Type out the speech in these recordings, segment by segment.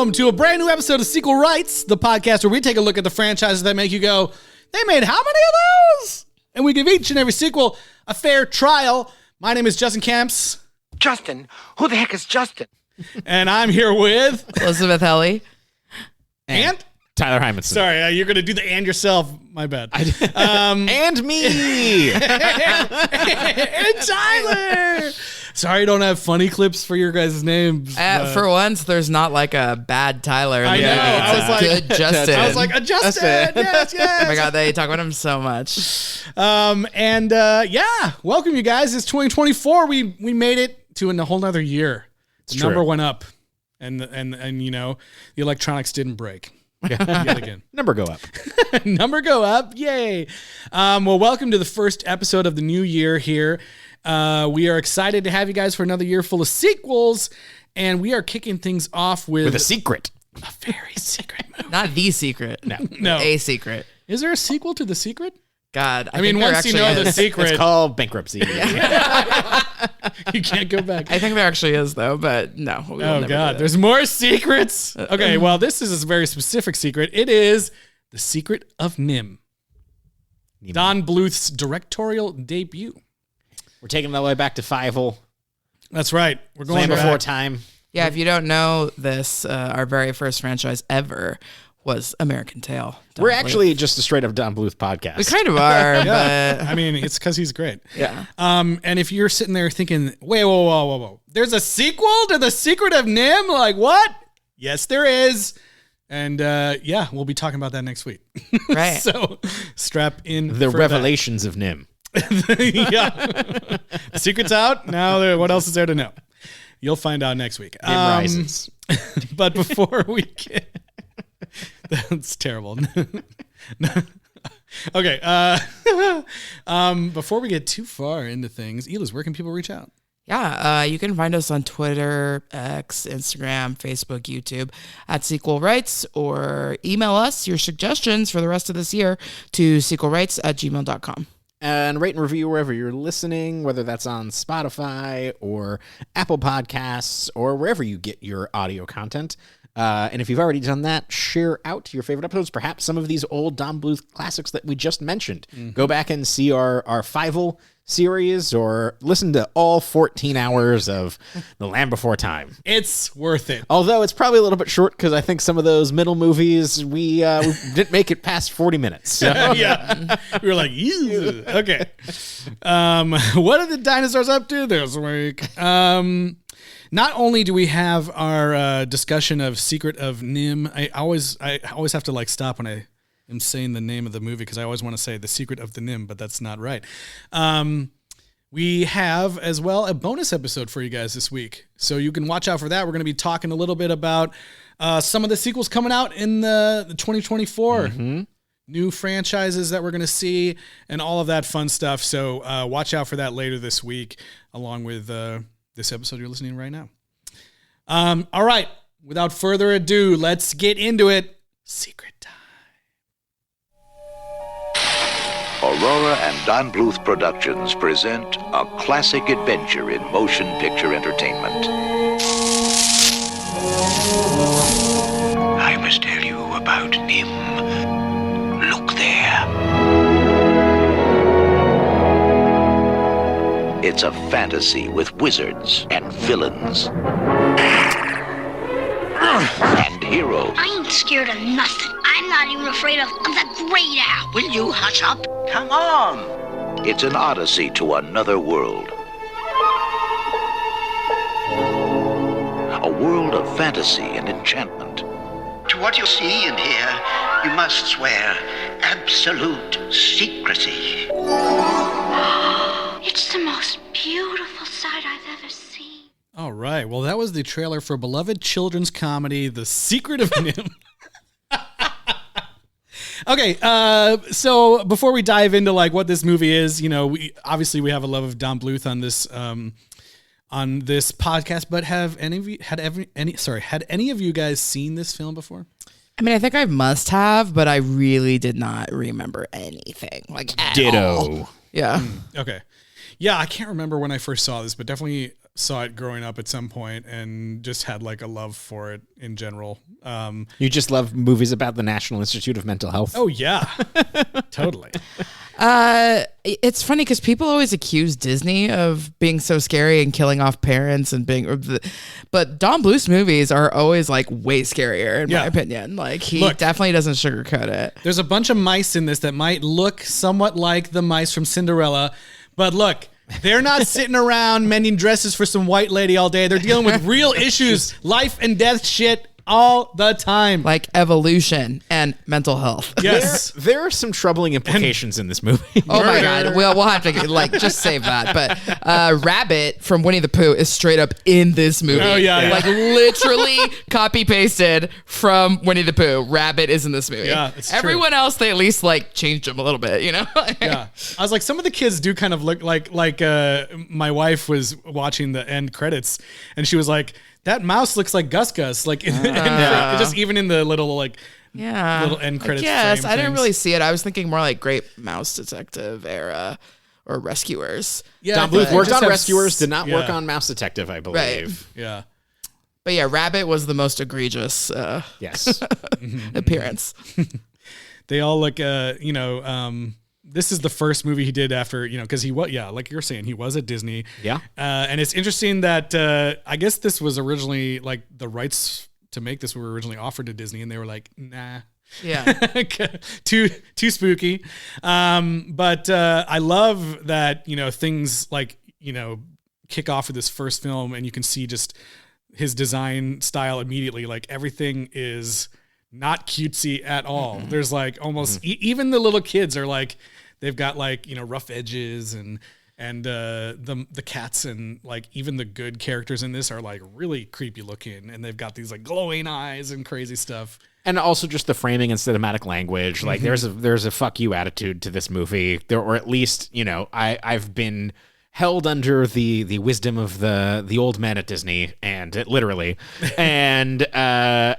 welcome to a brand new episode of Sequel Rights, the podcast where we take a look at the franchises that make you go, they made how many of those? And we give each and every sequel a fair trial. My name is Justin Camps. Justin? Who the heck is Justin? And I'm here with... Elizabeth Helly. And? Tyler Hymanson. Sorry, you're going to do the and yourself. My bad. And me. And Tyler. Sorry I don't have funny clips for your guys' names. For once, there's not like a bad Tyler. I know. It's I was like, good Justin. I was like, a Justin. Yes. Oh my God, they talk about him so much. Welcome you guys. It's 2024. We made it to a whole nother year. The number went up, and you know the electronics didn't break. Yet again. Number go up. Number go up. Yay. Well, welcome to the first episode of the new year here. We are excited to have you guys for another year full of sequels, and we are kicking things off with a secret. A very secret movie. Not the secret. No. A secret. Is there a sequel to The Secret? God. I mean, once you know the secret. It's called bankruptcy. You can't go back. I think there actually is, though, but no. Oh, God. There's more secrets. Okay, well, this is a very specific secret. It is The Secret of Nimh. Don Bluth's directorial debut. We're taking it all the way back to Fievel. That's right. We're going Land back. Before Time. Yeah, if you don't know this, our very first franchise ever was American Tail. We're actually just a straight up Don Bluth podcast. We kind of are, but... I mean, it's because he's great. Yeah. And if you're sitting there thinking, wait, whoa. There's a sequel to The Secret of Nimh? Like, what? Yes, there is. And we'll be talking about that next week. Right. So strap in. The Revelations of Nimh. Yeah. The secret's out. Now, what else is there to know? You'll find out next week. Nimh rises. But before we get... That's terrible. Okay. Before we get too far into things, Eliz, where can people reach out? Yeah, you can find us on Twitter, X, Instagram, Facebook, YouTube at Sequel Rights, or email us your suggestions for the rest of this year to sequelrights@gmail.com. And rate and review wherever you're listening, whether that's on Spotify or Apple Podcasts or wherever you get your audio content. And if you've already done that, share out your favorite episodes, perhaps some of these old Don Bluth classics that we just mentioned. Mm-hmm. Go back and see our Fievel series or listen to all 14 hours of The Land Before Time. It's worth it. Although it's probably a little bit short because I think some of those middle movies, we didn't make it past 40 minutes. So. Yeah. We were like, ew. Okay. What are the dinosaurs up to this week? Not only do we have our discussion of Secret of Nimh, I always have to like stop when I am saying the name of the movie because I always want to say The Secret of the Nimh, but that's not right. We have as well a bonus episode for you guys this week, so you can watch out for that. We're going to be talking a little bit about some of the sequels coming out in the 2024. Mm-hmm. New franchises that we're going to see and all of that fun stuff. So watch out for that later this week, along with this episode you're listening to right now. All right. Without further ado, let's get into it. Secret time. Aurora and Don Bluth Productions present a classic adventure in motion picture entertainment. I must tell you about Nimh. Look there. It's a fantasy with wizards and villains. And heroes. I ain't scared of nothing. I'm not even afraid of the Great Owl. Will you hush up? Come on. It's an odyssey to another world. A world of fantasy and enchantment. To what you see and hear, you must swear absolute secrecy. It's the most beautiful sight I've ever seen. All right. Well, that was the trailer for beloved children's comedy, The Secret of Nimh. Okay, so before we dive into like what this movie is, you know, we have a love of Don Bluth on this podcast. But have any of you had any of you guys seen this film before? I mean, I think I must have, but I really did not remember anything. Like, at Ditto. all. Yeah. Okay. Yeah, I can't remember when I first saw this, but definitely saw it growing up at some point and just had like a love for it in general. You just love movies about the National Institute of Mental Health. Oh yeah, totally. It's funny because people always accuse Disney of being so scary and killing off parents and but Don Bluth's movies are always like way scarier in my opinion. Like he definitely doesn't sugarcoat it. There's a bunch of mice in this that might look somewhat like the mice from Cinderella, but look, they're not sitting around mending dresses for some white lady all day. They're dealing with real issues, life and death shit all the time. Like evolution and mental health. Yes. There are some troubling implications in this movie. Oh my God. We'll have to like just save that. But Rabbit from Winnie the Pooh is straight up in this movie. Oh yeah. Like literally copy pasted from Winnie the Pooh. Rabbit is in this movie. Yeah, it's Everyone else, they at least like changed him a little bit, you know? Yeah. I was like, some of the kids do kind of look like my wife was watching the end credits and she was like, that mouse looks like Gus Gus, like just even in the little little end credits. Yes, frame I didn't things. really see it. I was thinking more like Great Mouse Detective era or Rescuers. Yeah, Don Bluth worked on have Rescuers, did not work yeah. on Mouse Detective, I believe. Yeah. But yeah, Rabbit was the most egregious Yes. appearance. They all look, this is the first movie he did after, because he was, like you're saying, he was at Disney. Yeah. And it's interesting that I guess this was originally like the rights to make this were originally offered to Disney and they were like, nah. Yeah. too spooky. But I love that, things like, kick off with this first film and you can see just his design style immediately. Like everything is not cutesy at all. Mm-hmm. There's like almost even the little kids are like, they've got like, rough edges and the cats and like even the good characters in this are like really creepy looking and they've got these like glowing eyes and crazy stuff. And also just the framing and cinematic language. Like there's a fuck you attitude to this movie. Or at least, I've been held under the wisdom of the old men at Disney and literally and I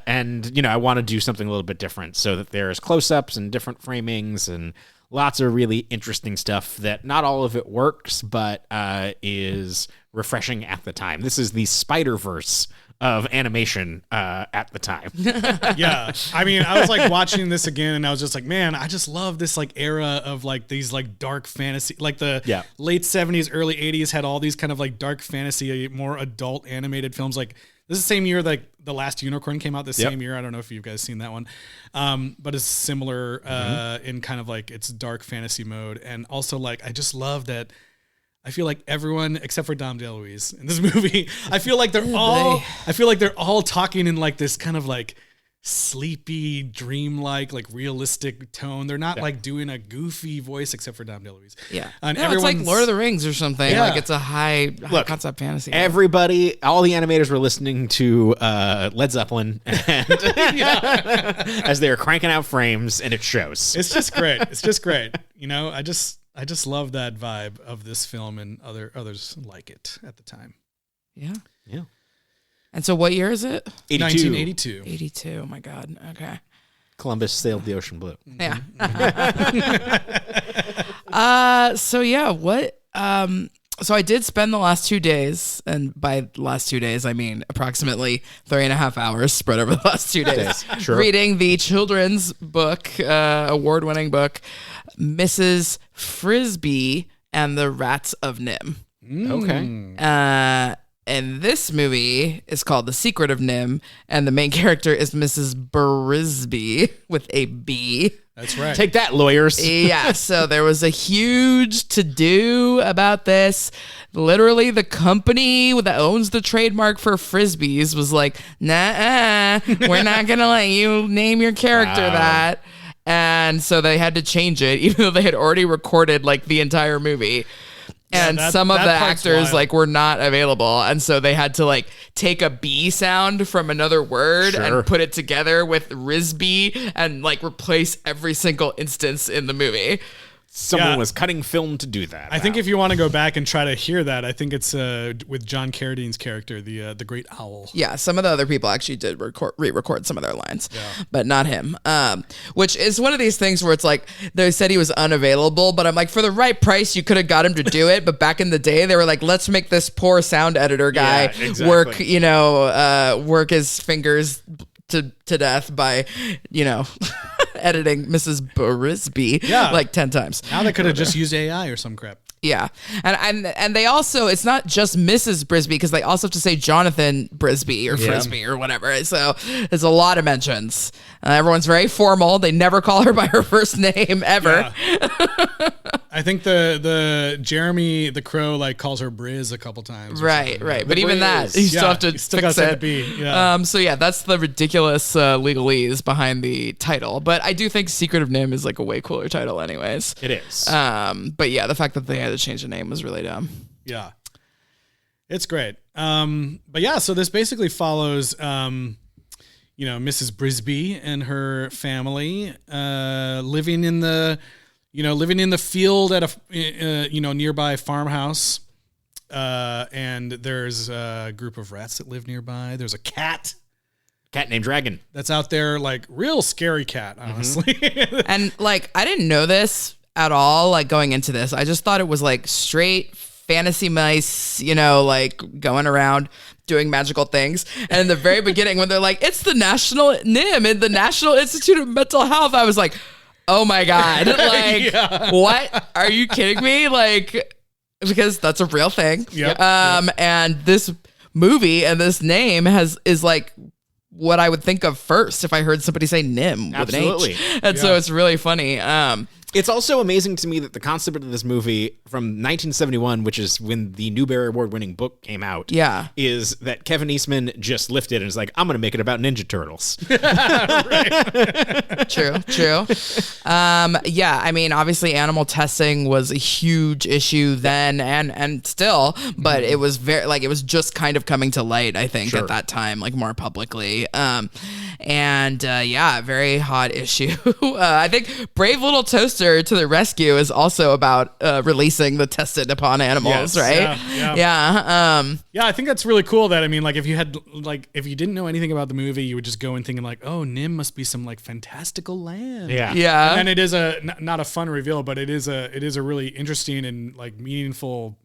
want to do something a little bit different so that there's close-ups and different framings and lots of really interesting stuff that not all of it works but is refreshing at the time. This is the Spider-Verse of animation at the time. Yeah. I mean, I was like watching this again and I was just like, man, I just love this like era of like these like dark fantasy, like the late 70s, early 80s had all these kind of like dark fantasy, more adult animated films. Like this is the same year like The Last Unicorn came out same year. I don't know if you guys seen that one. But it's similar in kind of like its dark fantasy mode. And also like, I just love that I feel like everyone except for Dom DeLuise in this movie, I feel like they're all talking in like this kind of like sleepy, dreamlike, like realistic tone. They're not like doing a goofy voice except for Dom DeLuise. Yeah. And it's like Lord of the Rings or something. Yeah. Like it's a high concept fantasy. Everybody, all the animators were listening to Led Zeppelin and as they were cranking out frames and it shows. It's just great. It's just great. I just love that vibe of this film and others like it at the time. Yeah. Yeah. And so what year is it? 1982. 82. Oh my God. Okay. Columbus sailed the ocean blue. Yeah. So yeah, what so I did spend the last 2 days, and by the last 2 days I mean approximately 3.5 hours spread over the last 2 days, Sure. reading the children's book, award-winning book, Mrs. Frisbee and the Rats of Nimh. Okay. And this movie is called The Secret of Nimh, and the main character is Mrs. Brisby with a B. That's right. Take that, lawyers. Yeah, so there was a huge to-do about this. Literally, the company that owns the trademark for Frisbees was like, nah, we're not going to let you name your character that. And so they had to change it, even though they had already recorded like the entire movie. And some of the actors wild. like were not available, and so they had to like take a B sound from another word and put it together with Risby and like replace every single instance in the movie. someone was cutting film to do that. I think if you want to go back and try to hear that, I think it's with John Carradine's character, the Great Owl. Yeah, some of the other people actually did re-record some of their lines, but not him. Which is one of these things where it's like they said he was unavailable, but I'm like, for the right price, you could have got him to do it. But back in the day, they were like, let's make this poor sound editor guy work, work his fingers to death by, editing Mrs. Brisby like 10 times. Now they could have just used AI or some crap. Yeah. And they also, it's not just Mrs. Brisby, because they also have to say Jonathan Brisby or Frisbee or whatever. So there's a lot of mentions. Everyone's very formal. They never call her by her first name ever. Yeah. I think the Jeremy the Crow like calls her Briz a couple times. Right. But even that, you still have to fix it. So yeah, that's the ridiculous legalese behind the title. But I do think Secret of Nimh is like a way cooler title anyways. It is. But yeah, the fact that they had to change the name was really dumb. Yeah. It's great. But yeah, so this basically follows Mrs. Brisby and her family living in the field at a nearby farmhouse, and there's a group of rats that live nearby. There's a cat named Dragon that's out there, like real scary cat, honestly. And like I didn't know this at all, like going into this. I just thought it was like straight fantasy mice, like going around doing magical things. And in the very beginning, when they're like, it's the National NIMH and the National Institute of Mental Health, I was like, oh my God. Like, what? Are you kidding me? Like, because that's a real thing. Yep. And this movie and this name is like what I would think of first if I heard somebody say NIMH with an H. And so it's really funny. It's also amazing to me that the concept of this movie from 1971, which is when the Newbery Award-winning book came out, is that Kevin Eastman just lifted and is like, I'm going to make it about Ninja Turtles. True. I mean, obviously animal testing was a huge issue then and still, but it was it was just kind of coming to light, I think, at that time, like more publicly. Very hot issue. I think Brave Little Toaster to the Rescue is also about releasing the tested upon animals, right? Yeah. I think that's really cool. That, I mean, like if you didn't know anything about the movie, you would just go in thinking like, oh, NIMH must be some like fantastical land. Yeah. And then it is not a fun reveal, but it is a really interesting and like meaningful,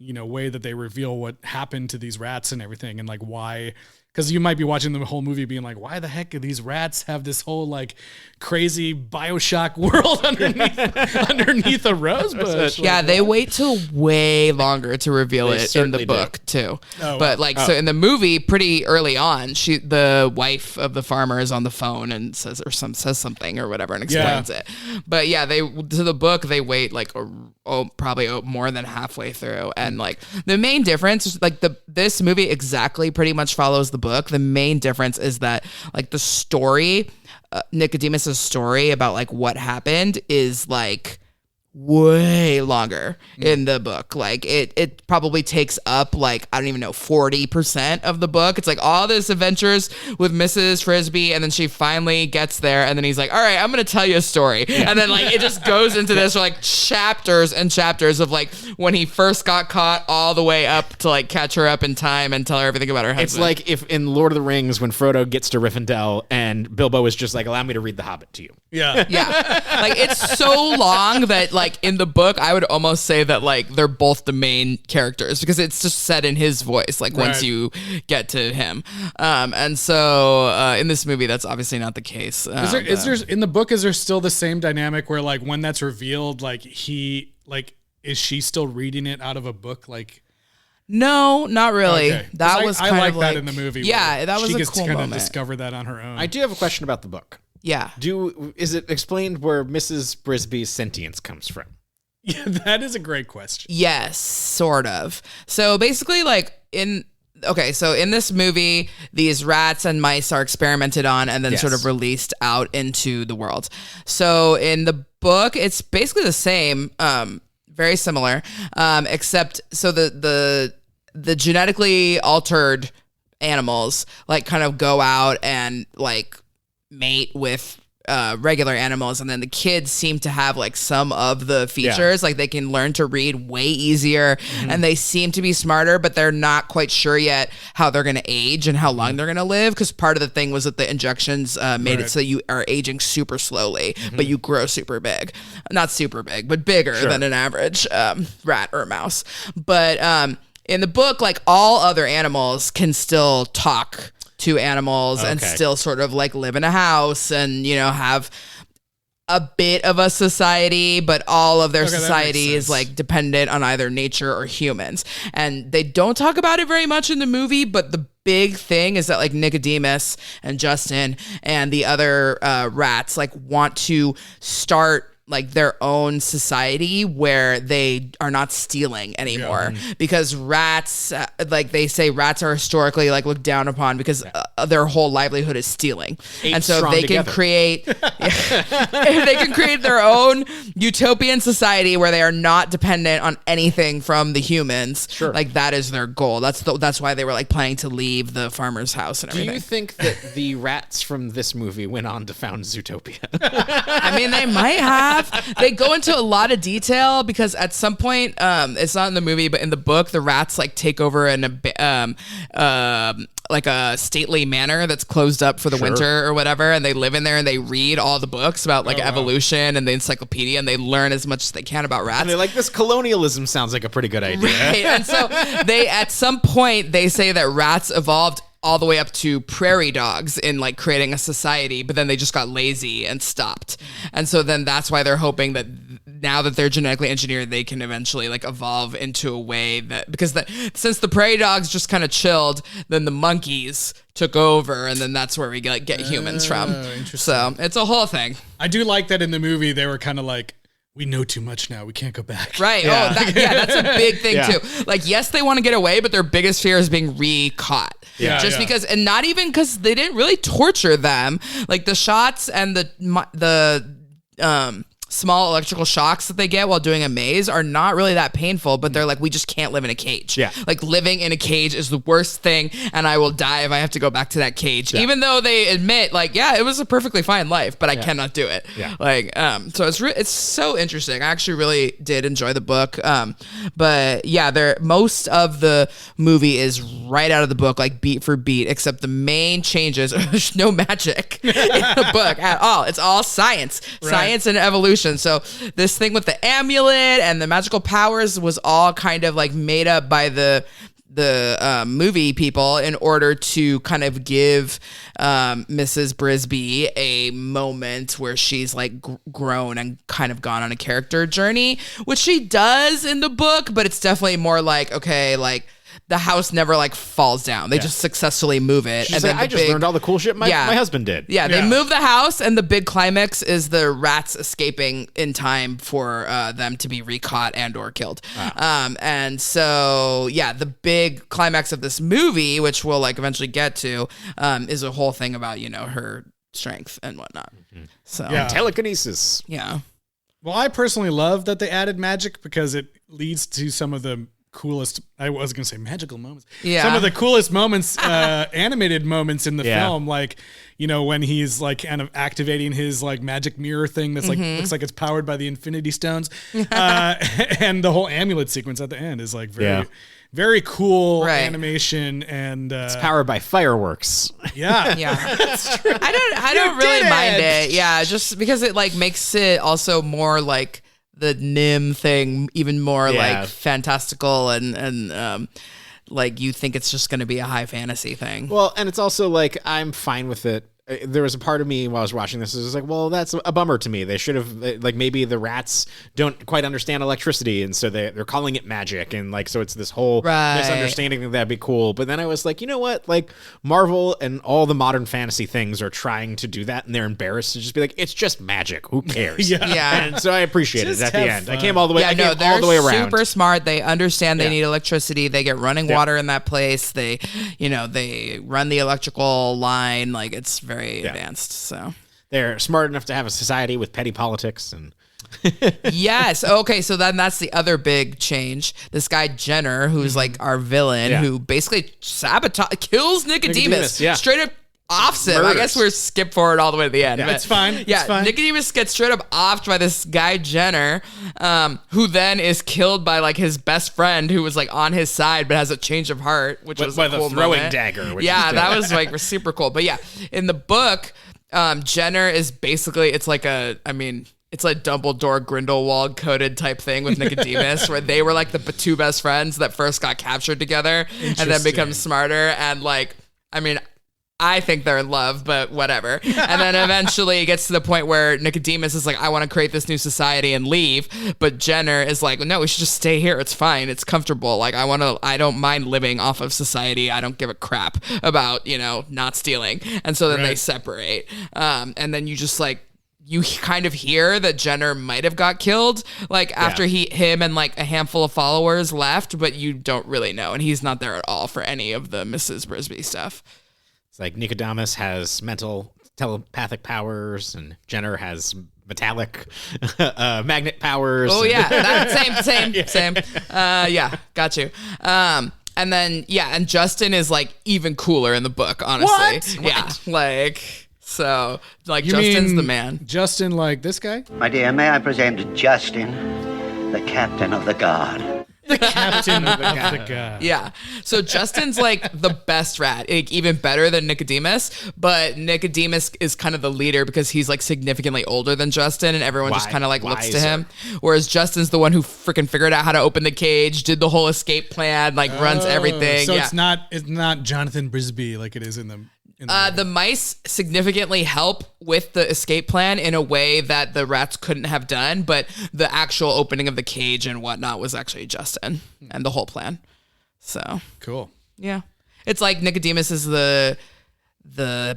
way that they reveal what happened to these rats and everything, and like why. Because you might be watching the whole movie being like, why the heck do these rats have this whole like crazy BioShock world underneath a rose bush? Yeah, they wait till way longer to reveal it in the book too. So in the movie, pretty early on, the wife of the farmer is on the phone and says something or whatever and explains it. But yeah, to the book they wait like probably more than halfway through, and like the main difference, like this movie exactly pretty much follows the book. The main difference is that like the story, Nicodemus's story about like what happened is like way longer in the book. Like it probably takes up like, I don't even know, 40% of the book. It's like all this adventures with Mrs. Frisbee, and then she finally gets there, and then he's like, all right, I'm gonna tell you a story. And then like it just goes into this like chapters and chapters of like when he first got caught all the way up to like catch her up in time and tell her everything about her husband. It's like if in Lord of the Rings when Frodo gets to Rivendell and Bilbo is just like, allow me to read The Hobbit to you. Yeah. Like it's so long that like in the book I would almost say that like they're both the main characters, because it's just said in his voice like once you get to him. And so in this movie that's obviously not the case. Is there in the book, is there still the same dynamic where like when that's revealed, like is she still reading it out of a book? Like, no, not really. Okay. That was kind I of like that in the movie. Yeah, that was she a gets cool to kind moment. of discover that on her own. I do have a question about the book. Yeah. Is it explained where Mrs. Brisby's sentience comes from? Yeah, that is a great question. Yes, sort of. So basically, like in this movie, these rats and mice are experimented on and then sort of released out into the world. So in the book, it's basically the same, very similar, except so the genetically altered animals like kind of go out and like mate with regular animals, and then the kids seem to have like some of the features, like they can learn to read way easier, and they seem to be smarter, but they're not quite sure yet how they're going to age and how long they're going to live, because part of the thing was that the injections made it so you are aging super slowly, but you grow super big. Not super big, but bigger than an average rat or mouse. But in the book, like all other animals can still talk to animals and still sort of like live in a house and, you know, have a bit of a society, but all of their society is like dependent on either nature or humans. And they don't talk about it very much in the movie, but the big thing is that like Nicodemus and Justin and the other rats like want to start like their own society where they are not stealing anymore, because rats, like they say, rats are historically like looked down upon because their whole livelihood is stealing. And so if they can create, if they can create their own utopian society where they are not dependent on anything from the humans, like that is their goal. That's why they were like planning to leave the farmer's house and everything. Do you think that the rats from this movie went on to found Zootopia? I mean, they might have. They go into a lot of detail because at some point, it's not in the movie, but in the book, the rats like take over like a stately manor that's closed up for the winter or whatever, and they live in there and they read all the books about like evolution and the encyclopedia, and they learn as much as they can about rats. And they're like, this colonialism sounds like a pretty good idea. Right. And so they, at some point, they say that rats evolved all the way up to prairie dogs in like creating a society, but then they just got lazy and stopped. And so then that's why they're hoping that now that they're genetically engineered, they can eventually like evolve into a way that, because since the prairie dogs just kind of chilled, then the monkeys took over, and then that's where we get humans from. So it's a whole thing. I do like that in the movie they were kind of like, we know too much now. We can't go back. Right. Yeah. That's a big thing too. Like, yes, they want to get away, but their biggest fear is being re-caught. Yeah. Just because, and not even because they didn't really torture them. Like the shots and the small electrical shocks that they get while doing a maze are not really that painful, but they're like, we just can't live in a cage. Yeah. Like living in a cage is the worst thing, and I will die if I have to go back to that cage. Yeah. Even though they admit like, yeah, it was a perfectly fine life, but I cannot do it. Yeah. Like, so it's so interesting. I actually really did enjoy the book. But yeah, most of the movie is right out of the book, like beat for beat, except the main changes, there's no magic in the book at all. It's all science and evolution. So this thing with the amulet and the magical powers was all kind of like made up by the movie people in order to kind of give Mrs. Brisby a moment where she's like grown and kind of gone on a character journey, which she does in the book, but it's definitely more like, okay, like the house never like falls down. They just successfully move it. She's and like, I just learned all the cool shit my husband did. Yeah, they move the house, and the big climax is the rats escaping in time for them to be recaught and or killed. Wow. And so, yeah, the big climax of this movie, which we'll like eventually get to, is a whole thing about, you know, her strength and whatnot. Mm-hmm. So telekinesis. Yeah. Well, I personally love that they added magic because it leads to some of the coolest, I was going to say magical moments. Yeah. Some of the coolest moments, animated moments in the film, like, you know, when he's like kind of activating his like magic mirror thing that's like, looks like it's powered by the Infinity Stones. And the whole amulet sequence at the end is like very cool animation, and it's powered by fireworks. Yeah. That's true. I don't really mind it. Yeah. Just because it like makes it also more like the Nimh thing even more like fantastical and like you think it's just going to be a high fantasy thing. Well, and it's also like I'm fine with it. There was a part of me while I was watching this, it was like, well, that's a bummer to me. They should have, like, maybe the rats don't quite understand electricity, and so they're calling it magic, and like, so it's this whole misunderstanding that that'd be cool. But then I was like, you know what? Like, Marvel and all the modern fantasy things are trying to do that, and they're embarrassed to just be like, it's just magic. Who cares? And so I appreciate it at the end. Fun. I came all the way. All the way around. Super smart. They understand they need electricity. They get running water in that place. They, you know, they run the electrical line. Like, it's very advanced. So they're smart enough to have a society with petty politics and yes. Okay. So then that's the other big change. This guy Jenner, who's like our villain, who basically kills Nicodemus. Straight up offs him. I guess we're skip forward all the way to the end. Yeah, but it's fine. Yeah, it's fine. Nicodemus gets straight up offed by this guy Jenner, who then is killed by like his best friend who was like on his side but has a change of heart, which was by a cool the throwing moment. dagger. Which Yeah, is that was like super cool. But yeah, in the book, Jenner is basically it's like Dumbledore Grindelwald coded type thing with Nicodemus, where they were like the two best friends that first got captured together and then become smarter. And like, I mean, I think they're in love, but whatever. And then eventually it gets to the point where Nicodemus is like, I want to create this new society and leave. But Jenner is like, no, we should just stay here. It's fine. It's comfortable. Like, I don't mind living off of society. I don't give a crap about, not stealing. And so then they separate. And then you just like, you kind of hear that Jenner might have got killed, like after him and like a handful of followers left, but you don't really know. And he's not there at all for any of the Mrs. Brisby stuff. It's like Nicodemus has mental telepathic powers, and Jenner has metallic magnet powers. Oh yeah, that same. Yeah, got you. And then and Justin is like even cooler in the book, honestly. What? Yeah, like so, like You Justin's mean the man. Justin, like this guy? My dear, may I present Justin, the captain of the guard? Captain of the God. Yeah. So Justin's like the best rat, like, even better than Nicodemus, but Nicodemus is kind of the leader because he's like significantly older than Justin and everyone just kind of like looks to him. Whereas Justin's the one who freaking figured out how to open the cage, did the whole escape plan, like runs everything. So it's not Jonathan Brisby like it is in the the mice significantly help with the escape plan in a way that the rats couldn't have done, but the actual opening of the cage and whatnot was actually Justin and the whole plan. So cool. Yeah, it's like Nicodemus is the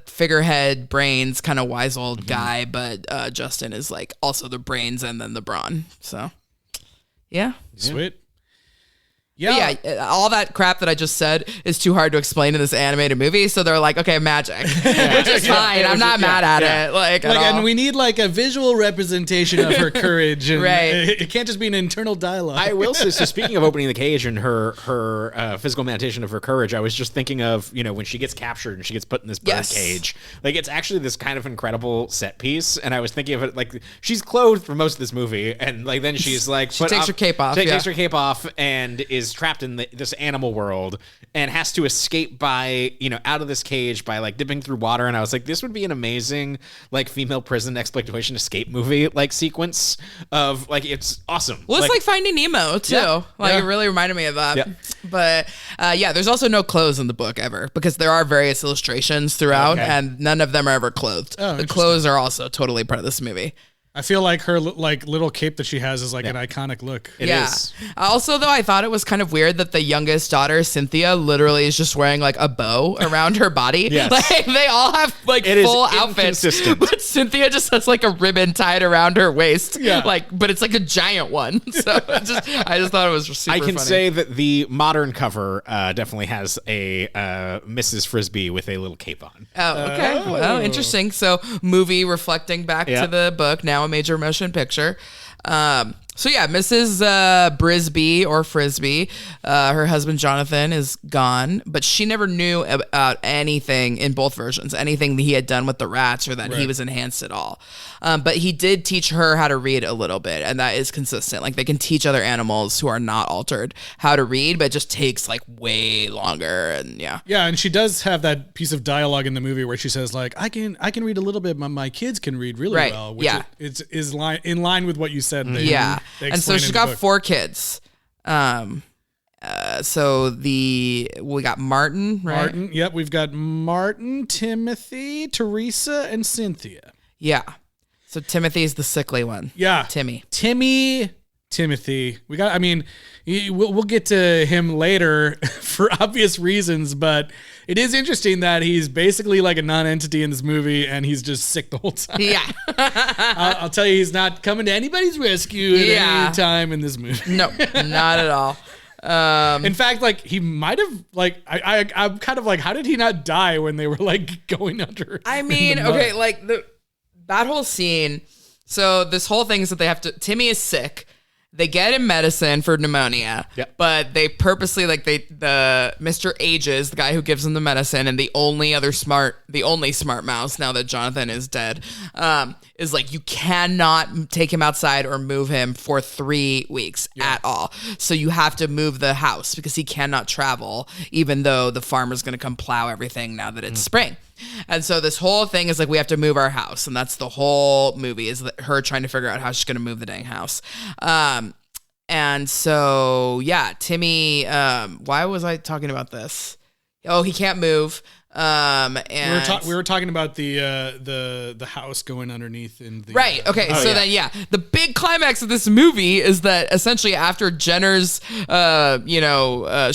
figurehead brains kind of wise old guy, but Justin is like also the brains and then the brawn. So yeah, sweet. Yeah, all that crap that I just said is too hard to explain in this animated movie. So they're like, okay, magic, which is fine. I'm not mad at it. Like at all. And we need like a visual representation of her courage. And Right. It can't just be an internal dialogue. I will say, so speaking of opening the cage and her physical manifestation of her courage, I was just thinking of, when she gets captured and she gets put in this bird cage. Like, it's actually this kind of incredible set piece. And I was thinking of it like she's clothed for most of this movie. And like then she's like, she takes her cape off. Takes her cape off and is trapped in this animal world and has to escape by, out of this cage by like dipping through water. And I was like, this would be an amazing like female prison exploitation escape movie like sequence of like, it's awesome. Well, it's like Finding Nemo too. It really reminded me of that. Yeah. But there's also no clothes in the book ever because there are various illustrations throughout and none of them are ever clothed. The clothes are also totally part of this movie. I feel like her like little cape that she has is like an iconic look. It is. Also, though, I thought it was kind of weird that the youngest daughter, Cynthia, literally is just wearing like a bow around her body. Yes. Like they all have like full outfits, but Cynthia just has like a ribbon tied around her waist. Yeah. But it's like a giant one. So I just thought it was super funny. I can say that the modern cover definitely has a Mrs. Frisbee with a little cape on. Oh, okay. Well, interesting. So movie reflecting back to the book, now a major motion picture. So yeah, Mrs. Brisby or Frisbee, her husband Jonathan is gone, but she never knew about anything in both versions, anything that he had done with the rats or that he was enhanced at all. But he did teach her how to read a little bit, and that is consistent. Like they can teach other animals who are not altered how to read, but it just takes like way longer. And yeah, and she does have that piece of dialogue in the movie where she says like, I can read a little bit, but my kids can read really well. Which is in line with what you said. And so she's got 4 kids. So we got Martin, right? Martin, yep. We've got Martin, Timothy, Teresa, and Cynthia. Yeah. So Timothy's the sickly one. Yeah. Timothy. We got. I mean, we'll get to him later for obvious reasons, but it is interesting that he's basically like a non-entity in this movie, and he's just sick the whole time. Yeah. I'll tell you, he's not coming to anybody's rescue at any time in this movie. No, not at all. In fact, like he might have like I'm kind of like, how did he not die when they were like going under? I mean, okay, like that whole scene. So this whole thing is that they have to. Timmy is sick. They get him medicine for pneumonia, but they purposely the Mr. Ages, the guy who gives him the medicine, and the only smart mouse now that Jonathan is dead, is like, you cannot take him outside or move him for 3 weeks at all. So you have to move the house because he cannot travel, even though the farmer's going to come plow everything now that it's spring. And so this whole thing is like, we have to move our house. And that's the whole movie, is her trying to figure out how she's going to move the dang house. And so, yeah, Timmy, why was I talking about this? Oh, he can't move. And we were talking about the house going underneath in the right. Okay. Then the big climax of this movie is that essentially after Jenner's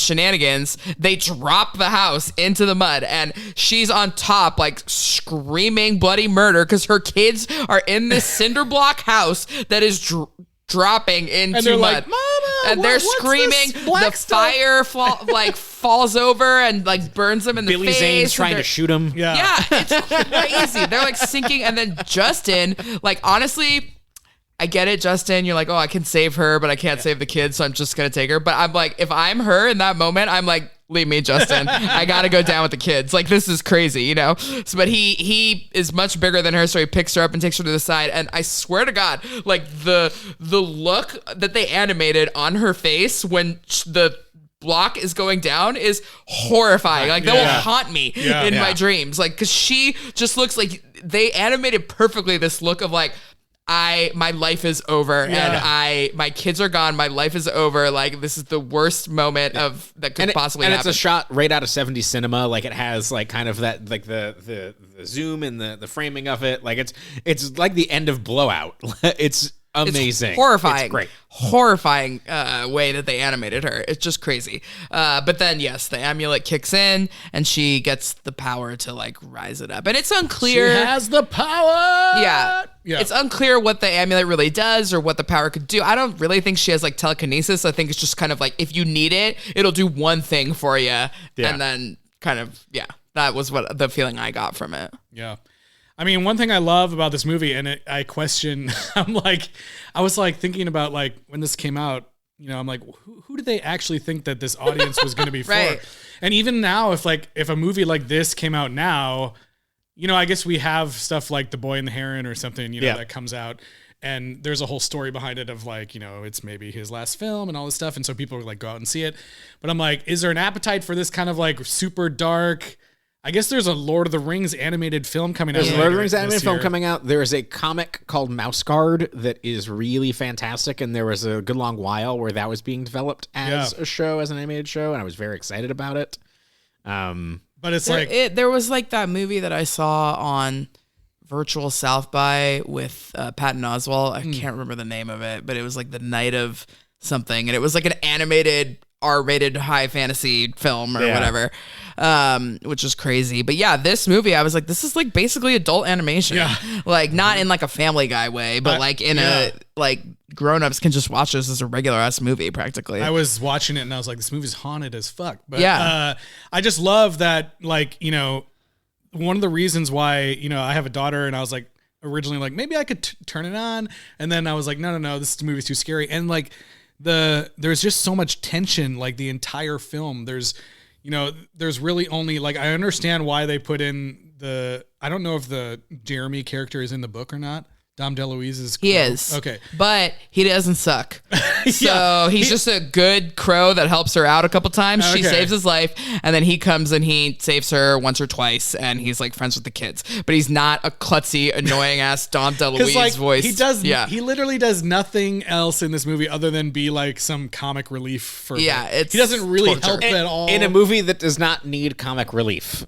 shenanigans, they drop the house into the mud, and she's on top like screaming bloody murder because her kids are in this cinder block house that is dropping into and they're mud. Like, Mama, and they're screaming. The fire falls over and like burns them in the Billy face. Zane's trying to shoot him. Yeah, it's crazy. They're like sinking, and then Justin, like, honestly, I get it, Justin. You're like, oh, I can save her, but I can't save the kids, so I'm just gonna take her. But I'm like, if I'm her in that moment, I'm like, leave me, Justin. I gotta go down with the kids. Like, this is crazy, you know? So, but he is much bigger than her, so he picks her up and takes her to the side. And I swear to God, like, the look that they animated on her face when the block is going down is horrifying. Like, that will haunt me in my dreams. Like, because she just looks like they animated perfectly this look of like, my life is over and my kids are gone. My life is over. Like, this is the worst moment that could possibly happen. And it's a shot right out of 70s cinema. Like, it has like kind of that, like the zoom and the framing of it. Like, it's like the end of Blowout. It's amazing. It's horrifying. It's great. Horrifying way that they animated her. It's just crazy. But then, yes, the amulet kicks in and she gets the power to like rise it up. And it's unclear. She has the power. Yeah. It's unclear what the amulet really does or what the power could do. I don't really think she has like telekinesis. I think it's just kind of like, if you need it, it'll do one thing for you. Yeah. And then kind of, that was what the feeling I got from it. Yeah. I mean, one thing I love about this movie, and I question, I was like thinking about like when this came out, you know, I'm like, who did they actually think that this audience was going to be for? Right. And even now, if a movie like this came out now, you know, I guess we have stuff like The Boy and the Heron or something, you know, that comes out. And there's a whole story behind it of like, you know, it's maybe his last film and all this stuff. And so people like go out and see it. But I'm like, is there an appetite for this kind of like super dark? I guess there's a Lord of the Rings animated film coming out. There's a Lord of the Rings animated film coming out. There is a comic called Mouse Guard that is really fantastic. And there was a good long while where that was being developed as a show, as an animated show. And I was very excited about it. But it's there was like that movie that I saw on Virtual South by with Patton Oswalt. I can't remember the name of it, but it was like the night of something. And it was like an animated R-rated high fantasy film or whatever, which is crazy. But yeah, this movie, I was like, this is like basically adult animation. Yeah. Like not in like a Family Guy way, but like in a like grown-ups can just watch this as a regular ass movie practically. I was watching it and I was like, this movie's haunted as fuck. But I just love that, like, you know, one of the reasons why, you know, I have a daughter and I was like originally like, maybe I could turn it on. And then I was like, no, this movie's too scary. And like there's just so much tension, like the entire film. There's really only like, I understand why they put in I don't know if the Jeremy character is in the book or not. Dom DeLuise's crow. He is. Okay. But he doesn't suck. So he's just a good crow that helps her out a couple times. She saves his life, and then he comes and he saves her once or twice, and he's like friends with the kids. But he's not a klutzy, annoying ass Dom DeLuise voice. He literally does nothing else in this movie other than be like some comic relief for he doesn't really help at all. In a movie that does not need comic relief.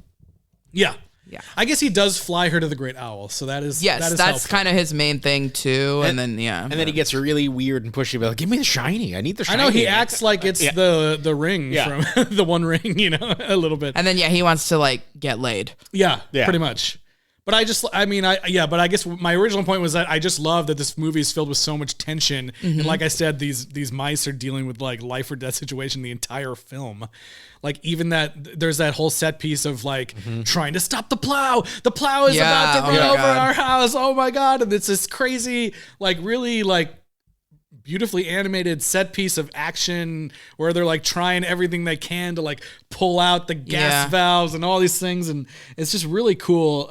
Yeah. Yeah, I guess he does fly her to the Great Owl, so that's kind of his main thing too. And then he gets really weird and pushy, but like, give me the shiny. I need the shiny. I know he acts like it's the ring from the One Ring, you know, a little bit. And then he wants to like get laid. Yeah, pretty much. But I guess my original point was that I just love that this movie is filled with so much tension. Mm-hmm. And like I said, these mice are dealing with like life or death situation the entire film. Like even that there's that whole set piece of like trying to stop the plow. The plow is about to run over our house. Oh my God. And it's this crazy, like really like beautifully animated set piece of action where they're like trying everything they can to like pull out the gas valves and all these things. And it's just really cool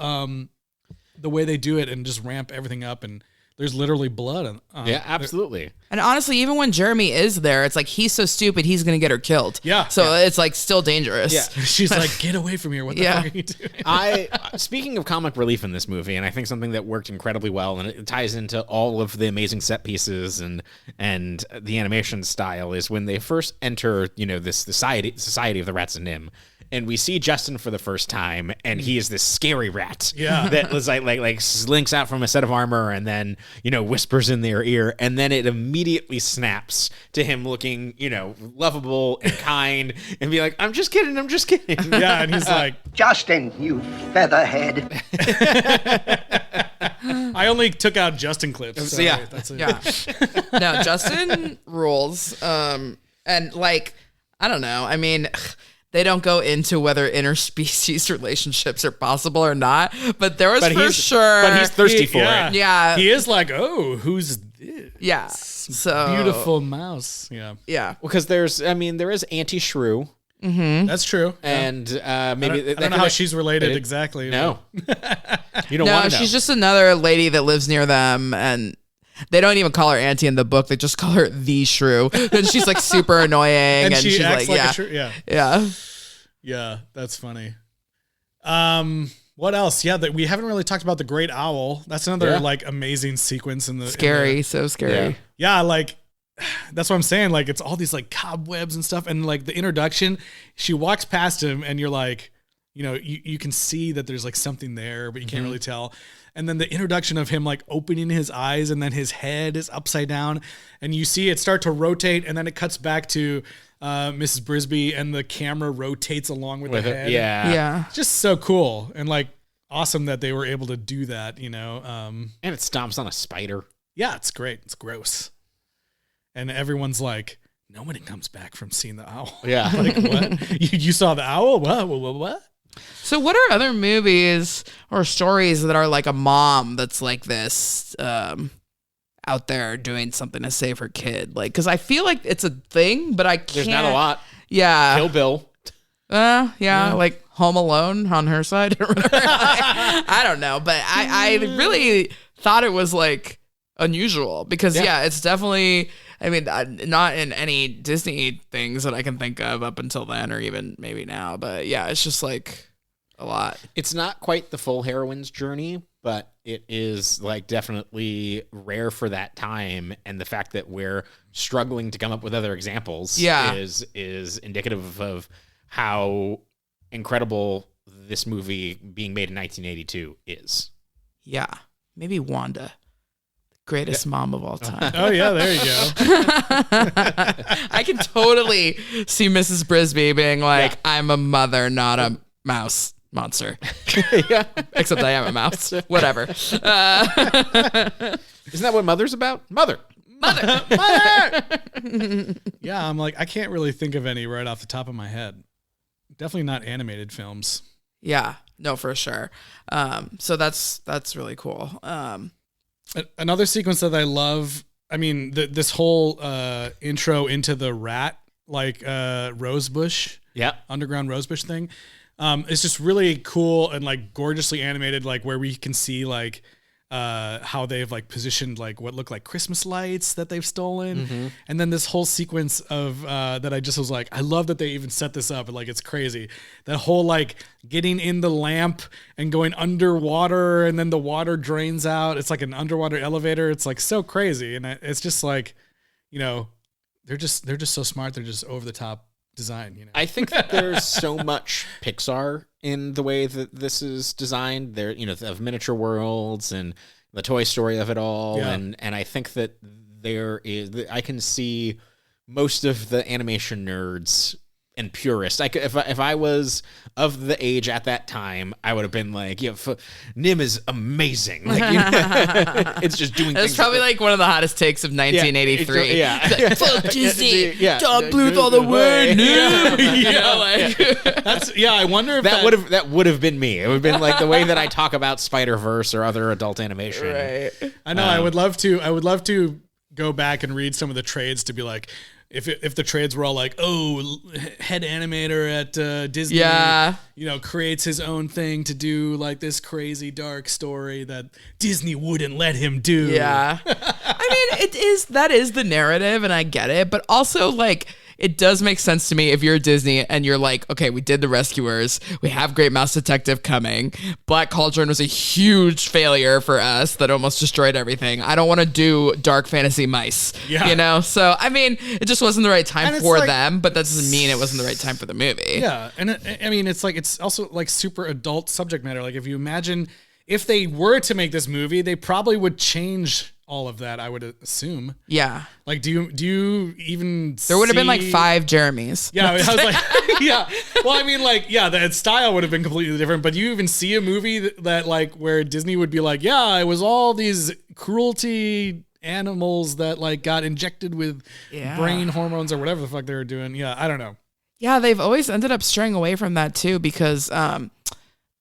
the way they do it and just ramp everything up. And there's literally blood on Yeah, absolutely. And honestly, even when Jeremy is there, it's like he's so stupid he's gonna get her killed. Yeah. So it's like still dangerous. Yeah. She's like, get away from here. What the fuck are you doing? Speaking of comic relief in this movie, and I think something that worked incredibly well, and it ties into all of the amazing set pieces and the animation style, is when they first enter, this society of the Rats of Nimh. And we see Justin for the first time, and he is this scary rat that was like slinks out from a set of armor and then, whispers in their ear. And then it immediately snaps to him looking, lovable and kind and be like, I'm just kidding. Yeah. And he's like, Justin, you featherhead. I only took out Justin clips. So yeah. That's it. Yeah. No, Justin rules. And like, I don't know. I mean, they don't go into whether interspecies relationships are possible or not, but there was sure. But he's thirsty for it. Yeah. He is like, oh, who's this? Yeah. So Beautiful mouse. Yeah. Yeah. Because there is Auntie Shrew. That's true. And maybe I don't know how she's related exactly. No. You don't No, want to know. she's just another lady that lives near them, and they don't even call her Auntie in the book. They just call her the Shrew. And she's like super annoying. And she she's acts like yeah. a shrew. Yeah. Yeah. Yeah, that's funny. What else? Yeah, we haven't really talked about the Great Owl. That's another like amazing sequence in the Scary, so scary. Yeah, like that's what I'm saying. Like it's all these like cobwebs and stuff, and like the introduction, she walks past him, and you're like, you can see that there's like something there, but you can't really tell. And then the introduction of him like opening his eyes, and then his head is upside down, and you see it start to rotate, and then it cuts back to Mrs. Brisby, and the camera rotates along with the head. Yeah. Yeah. It's just so cool and like awesome that they were able to do that, And it stomps on a spider. Yeah, it's great. It's gross. And everyone's like, nobody comes back from seeing the owl. Yeah. Like, what? You saw the owl? What? So what are other movies or stories that are like a mom that's like this out there doing something to save her kid? Like, because I feel like it's a thing, but I can't. There's not a lot. Yeah. Kill Bill. Yeah, like Home Alone on her side. I don't know, but I really thought it was like unusual because it's definitely. I mean, not in any Disney things that I can think of up until then, or even maybe now. But yeah, it's just like a lot. It's not quite the full heroine's journey, but it is like definitely rare for that time. And the fact that we're struggling to come up with other examples is indicative of how incredible this movie being made in 1982 is. Yeah, maybe Wanda. Greatest mom of all time. Oh, yeah, there you go. I can totally see Mrs. Brisby being like, I'm a mother, not a mouse monster. Except I am a mouse. Whatever. Isn't that what Mother's about? Mother. Yeah, I'm like, I can't really think of any right off the top of my head. Definitely not animated films. Yeah, no, for sure. So that's really cool. Another sequence that I love, I mean, this whole intro into the rat, like rosebush, underground rosebush thing, it's just really cool and like gorgeously animated, like where we can see like how they've like positioned like what look like Christmas lights that they've stolen, and then this whole sequence of that I just was like, I love that they even set this up, like it's crazy. That whole like getting in the lamp and going underwater, and then the water drains out. It's like an underwater elevator. It's like so crazy, and it's just like, they're just so smart. They're just over the top design. I think that there's so much Pixar in the way that this is designed. There, of miniature worlds and the Toy Story of it all, and I think that I can see most of the animation nerds and purists. If I was of the age at that time, I would have been like, Nimh is amazing. Like, it's just doing. That's probably like one of the hottest takes of 1983. Yeah, fuck Disney. John Bluth all the way. That's I wonder if that would have been me. It would have been like the way that I talk about Spider-Verse or other adult animation. Right. I know. I would love to go back and read some of the trades to be like, if the trades were all like, oh, head animator at Disney, creates his own thing to do like this crazy dark story that Disney wouldn't let him do. Yeah. I mean, that is the narrative, and I get it, but also like, it does make sense to me if you're Disney and you're like, okay, we did The Rescuers. We have Great Mouse Detective coming. Black Cauldron was a huge failure for us that almost destroyed everything. I don't want to do dark fantasy mice, So, I mean, it just wasn't the right time for them, but that doesn't mean it wasn't the right time for the movie. Yeah. And it's also like super adult subject matter. Like if you imagine if they were to make this movie, they probably would change all of that, I would assume. Yeah. Like, do you even There would have been like 5 Jeremys. Yeah, I was like, yeah. Well, I mean, like, yeah, that style would have been completely different. But do you even see a movie that like where Disney would be like, yeah, it was all these cruelty animals that like got injected with brain hormones or whatever the fuck they were doing. Yeah, I don't know. Yeah, they've always ended up straying away from that too, because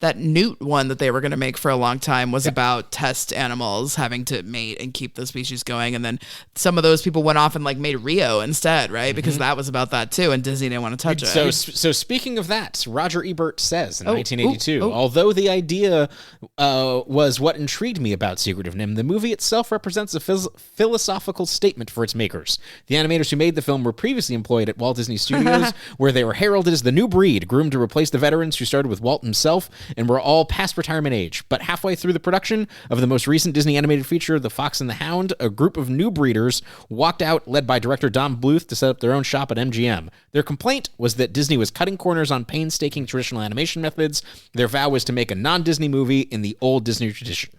that newt one that they were going to make for a long time was about test animals having to mate and keep the species going. And then some of those people went off and like made Rio instead, right? Because that was about that too. And Disney didn't want to touch it. So speaking of that, Roger Ebert says in 1982, although the idea was what intrigued me about Secret of Nimh, the movie itself represents a philosophical statement for its makers. The animators who made the film were previously employed at Walt Disney Studios, where they were heralded as the new breed, groomed to replace the veterans who started with Walt himself, and were all past retirement age. But halfway through the production of the most recent Disney animated feature, The Fox and the Hound, a group of new breeders walked out, led by director Don Bluth, to set up their own shop at MGM. Their complaint was that Disney was cutting corners on painstaking traditional animation methods. Their vow was to make a non-Disney movie in the old Disney tradition.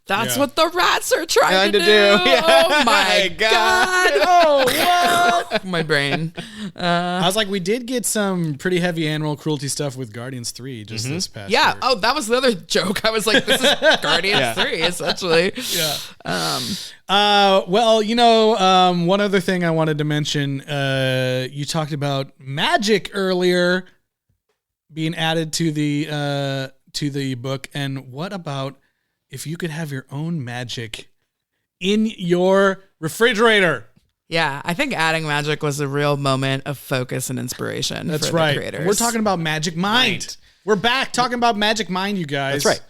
That's what the rats are trying to do. Yeah. Oh my God. Oh, what? My brain. I was like, we did get some pretty heavy animal cruelty stuff with Guardians 3 just this past year. Oh, that was the other joke. I was like, this is Guardians 3, essentially. One other thing I wanted to mention, you talked about magic earlier being added to the book, and what about if you could have your own magic in your refrigerator? Yeah, I think adding magic was a real moment of focus and inspiration for the creators. We're talking about Magic Mind. We're back talking about Magic Mind, you guys. That's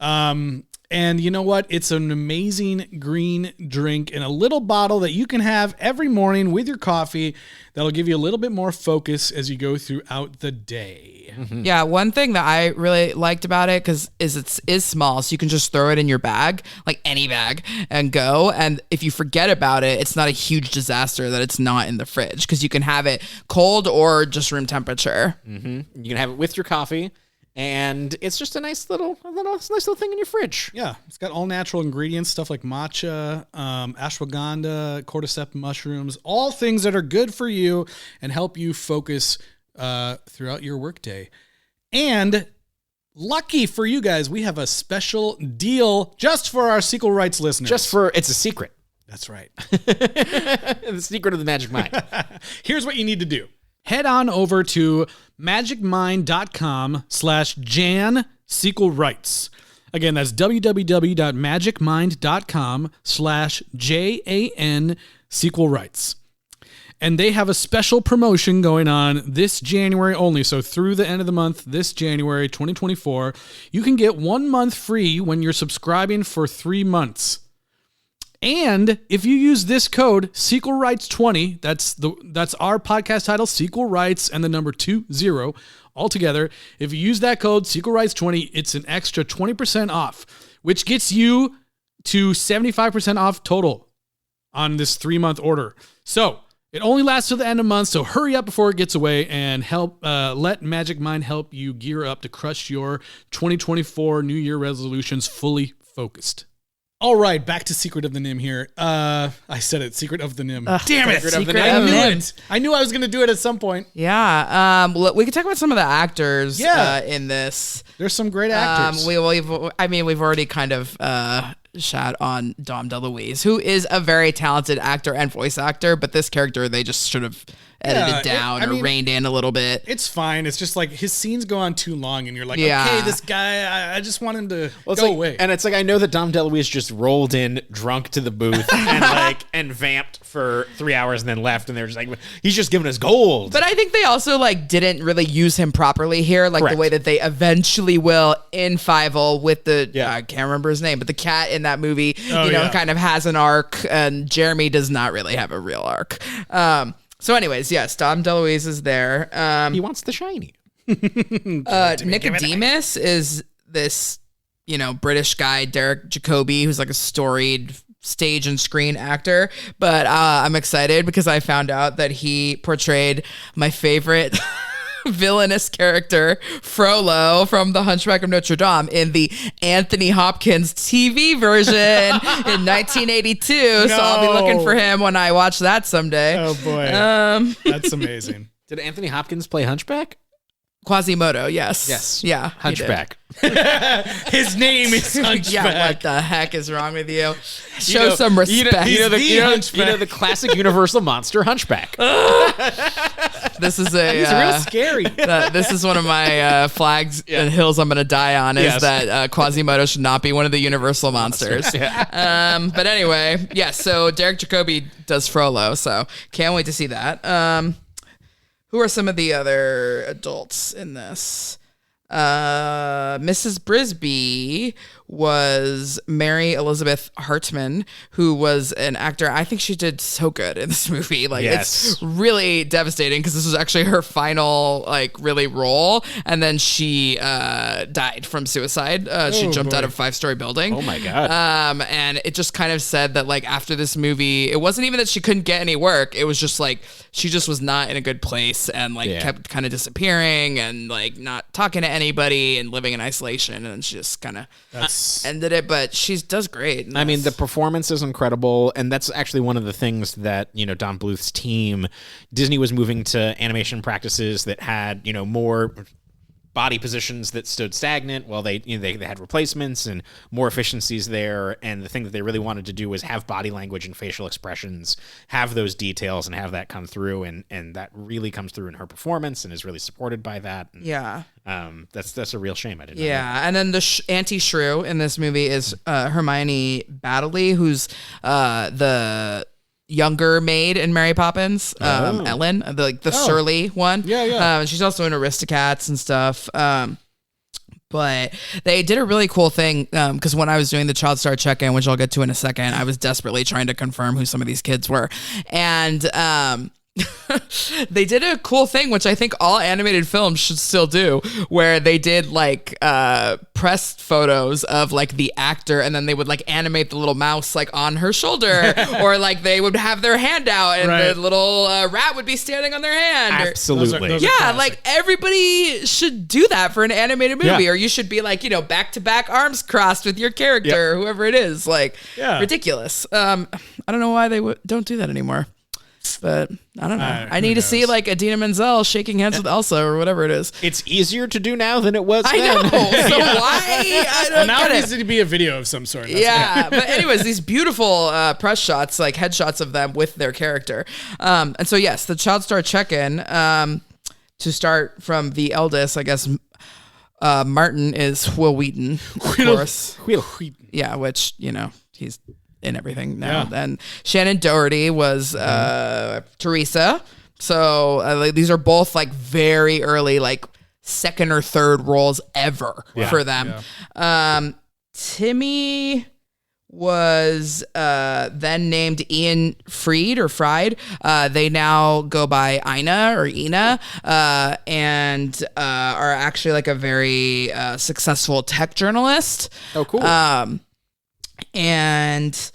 right. And you know what? It's an amazing green drink in a little bottle that you can have every morning with your coffee that'll give you a little bit more focus as you go throughout the day. Mm-hmm. Yeah, one thing that I really liked about it is it is small, so you can just throw it in your bag, like any bag, and go. And if you forget about it, it's not a huge disaster that it's not in the fridge, because you can have it cold or just room temperature. Mm-hmm. You can have it with your coffee. And it's just a nice little thing in your fridge. Yeah, it's got all natural ingredients, stuff like matcha, ashwagandha, cordyceps mushrooms, all things that are good for you and help you focus throughout your workday. And lucky for you guys, we have a special deal just for our Sequel Rights listeners. It's a secret. That's right. The secret of the Magic Mind. Here's what you need to do. Head on over to magicmind.com/Jan Sequel Rights. Again, that's www.magicmind.com/JAN Sequel Rights. And they have a special promotion going on this January only. So through the end of the month, this January 2024, you can get 1 month free when you're subscribing for 3 months. And if you use this code Sequel Rights 20, that's our podcast title, Sequel Rights, and the number 20 all together. If you use that code Sequel Rights 20, it's an extra 20% off, which gets you to 75% off total on this 3-month order. So it only lasts till the end of the month. So hurry up before it gets away and let Magic Mind help you gear up to crush your 2024 New Year resolutions fully focused. All right, back to Secret of the Nimh here. I said it, Secret of the Nimh. Damn it, Secret of the Nimh. I knew it. I knew I was going to do it at some point. Yeah, we could talk about some of the actors in this. There's some great actors. We've already kind of shot on Dom DeLuise, who is a very talented actor and voice actor, but this character they just should have edited down or reined in a little bit. It's fine. It's just like his scenes go on too long, and you're like, Yeah. okay, this guy, I just want him to go like, away. And it's like I know that Dom DeLuise just rolled in drunk to the booth and vamped for 3 hours and then left, and they're just like, he's just giving us gold. But I think they also like didn't really use him properly here, like Correct. the way that they eventually will in Fievel with the Yeah. I can't remember his name, but the cat in that movie, Oh, yeah. kind of has an arc, and Jeremy does not really have a real arc. So, anyways, yes, Dom DeLuise is there. He wants the shiny. Nicodemus is this, British guy, Derek Jacobi, who's like a storied stage and screen actor. But I'm excited because I found out that he portrayed my favorite villainous character, Frollo, from The Hunchback of Notre Dame in the Anthony Hopkins TV version in 1982. So I'll be looking for him when I watch that someday. Oh boy, that's amazing. Did Anthony Hopkins play Hunchback? Quasimodo, yes. Yes. Yeah. he did. Hunchback. His name is Hunchback. Yeah, what the heck is wrong with you? Show some respect. You know Hunchback. the classic Universal monster Hunchback. This is a He's real scary. this is one of my flags and hills I'm going to die on is Yes. that Quasimodo should not be one of the Universal monsters. But anyway, so Derek Jacobi does Frollo, so can't wait to see that. Who are some of the other adults in this? Mrs. Brisby was Mary Elizabeth Hartman, who was an actor. I think she did so good in this movie. Like, Yes. it's really devastating because this was actually her final, really role. And then she died from suicide. She jumped out of a 5-story building. Oh my God. And it just kind of said that, after this movie, it wasn't even that she couldn't get any work. It was just, she just was not in a good place and, kept kind of disappearing and, not talking to anybody and living in isolation. And she just kind of ended it. But she does great. I mean, the performance is incredible, and that's actually one of the things that, Don Bluth's team, Disney was moving to animation practices that had, more body positions that stood stagnant. Well, they had replacements and more efficiencies there, and the thing that they really wanted to do was have body language and facial expressions, have those details, and have that come through, and that really comes through in her performance and is really supported by that. And, yeah. That's a real shame. I didn't know that. Yeah, and then the Auntie Shrew in this movie is Hermione Baddeley, who's the younger maid in Mary Poppins, Ellen, the surly one. Yeah. And she's also in Aristocats and stuff. But they did a really cool thing because when I was doing the Child Star check-in, which I'll get to in a second, I was desperately trying to confirm who some of these kids were. And they did a cool thing, which I think all animated films should still do, where they did press photos of the actor, and then they would animate the little mouse on her shoulder, or they would have their hand out and Right. the little rat would be standing on their hand. Absolutely. Those are Yeah, classic. everybody should do that for an animated movie, Yeah. or you should be back to back, arms crossed with your character, or whoever it is. Yeah. Ridiculous. I don't know why they don't do that anymore. But I don't know. I need to see Idina Menzel shaking hands with Elsa or whatever it is. It's easier to do now than it was I then. know. So why? I don't Now get it it. needs to be a video of some sort. That's Yeah, but anyways, these beautiful press shots, headshots of them with their character. And so yes, the Child Star check-in. To start from the eldest, I guess Martin is Will Wheaton, of course. Yeah, which he's in everything now. Yeah. And Shannon Doherty was Teresa. So these are both very early, second or third roles ever for them. Yeah. Timmy was then named Ian Fried or Fried. They now go by Ina or Ina, and are actually a very successful tech journalist. Oh, cool. And